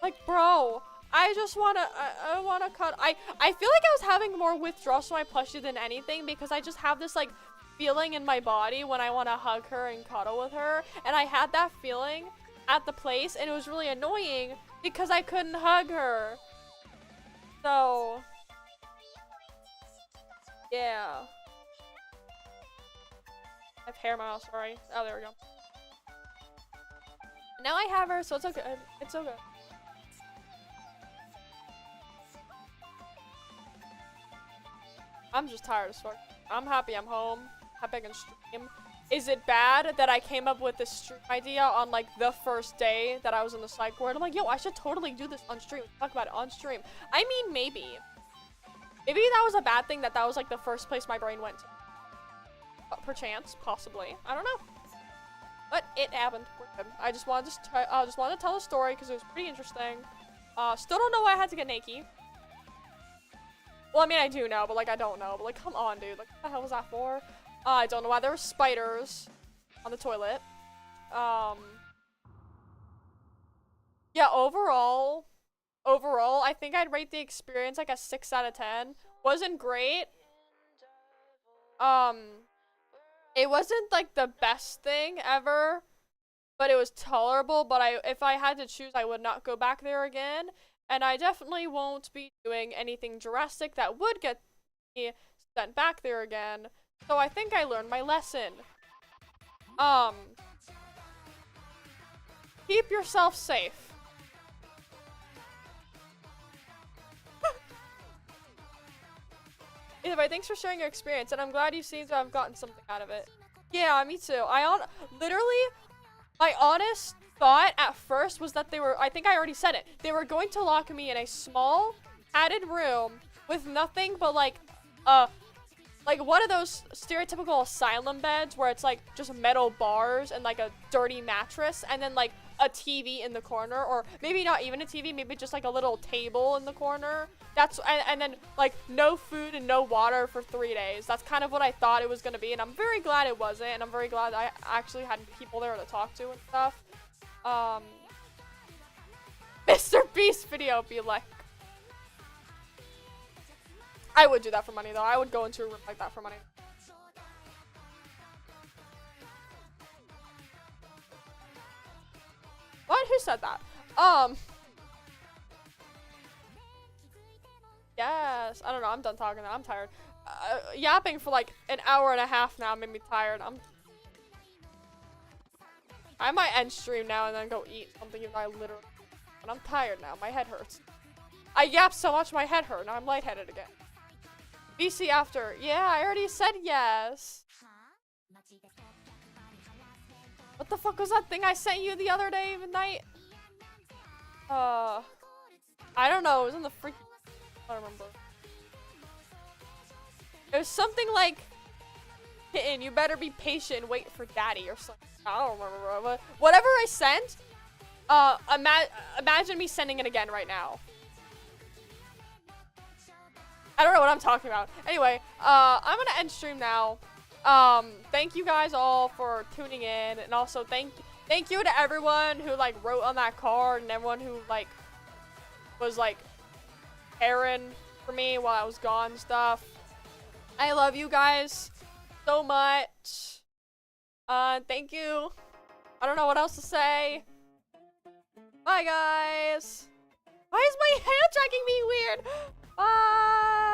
Like, bro, I just wanna, I wanna cut. I feel like I was having more withdrawals from my plushie than anything because I just have this, like, feeling in my body when I wanna hug her and cuddle with her. And I had that feeling at the place, and it was really annoying because I couldn't hug her. So, yeah. I have hair in my mouth, sorry. Oh, there we go. Now I have her, so it's okay. It's okay. I'm just tired as fuck. I'm happy I'm home. Happy I can stream. Is it bad that I came up with this stream idea on like the first day that I was in the psych ward? I'm like, yo, I should totally do this on stream. Talk about it on stream. I mean, maybe. Maybe that was a bad thing that was like the first place my brain went to. Perchance, possibly. I don't know. But it happened. We're good. I just wanted to tell a story because it was pretty interesting. Still don't know why I had to get naked. Well, I mean, I do know, but, like, I don't know. But, like, come on, dude. Like, what the hell was that for? I don't know why there were spiders on the toilet. Yeah, overall, I think I'd rate the experience, like, a 6 out of 10. Wasn't great. It wasn't, like, the best thing ever, but it was tolerable. But if I had to choose, I would not go back there again. And I definitely won't be doing anything drastic that would get me sent back there again. So I think I learned my lesson. Keep yourself safe. Anyway, thanks for sharing your experience, and I'm glad you seem to have gotten something out of it. Yeah, me too. Literally, my honest thought at first was that I think I already said it. They were going to lock me in a small, padded room with nothing but like one of those stereotypical asylum beds where it's like just metal bars and like a dirty mattress and then like a TV in the corner, or maybe not even a TV, maybe just like a little table in the corner. And then like no food and no water for 3 days. That's kind of what I thought it was gonna be, and I'm very glad it wasn't, and I'm very glad I actually had people there to talk to and stuff. Mr. Beast video be like, I would do that for money though. I would go into a room like that for money. What? Who said that? Yes. I don't know. I'm done talking now. I'm tired. Yapping for like an hour and a half now made me tired. I might end stream now and then go eat something if I literally. But I'm tired now. My head hurts. I yapped so much my head hurt. Now I'm lightheaded again. VC after. Yeah, I already said yes. What the fuck was that thing I sent you the other day night? I don't know. It was in the freaking. I don't remember. It was something like, "Kitten, you better be patient. Wait for daddy," or something. I don't remember. But whatever I sent, Imagine me sending it again right now. I don't know what I'm talking about. Anyway, I'm gonna end stream now. Thank you guys all for tuning in, and also thank you to everyone who like wrote on that card and everyone who like was like caring for me while I was gone and stuff. I love you guys so much. Thank you. I don't know what else to say. Bye, guys. Why is my hand tracking being weird? Bye.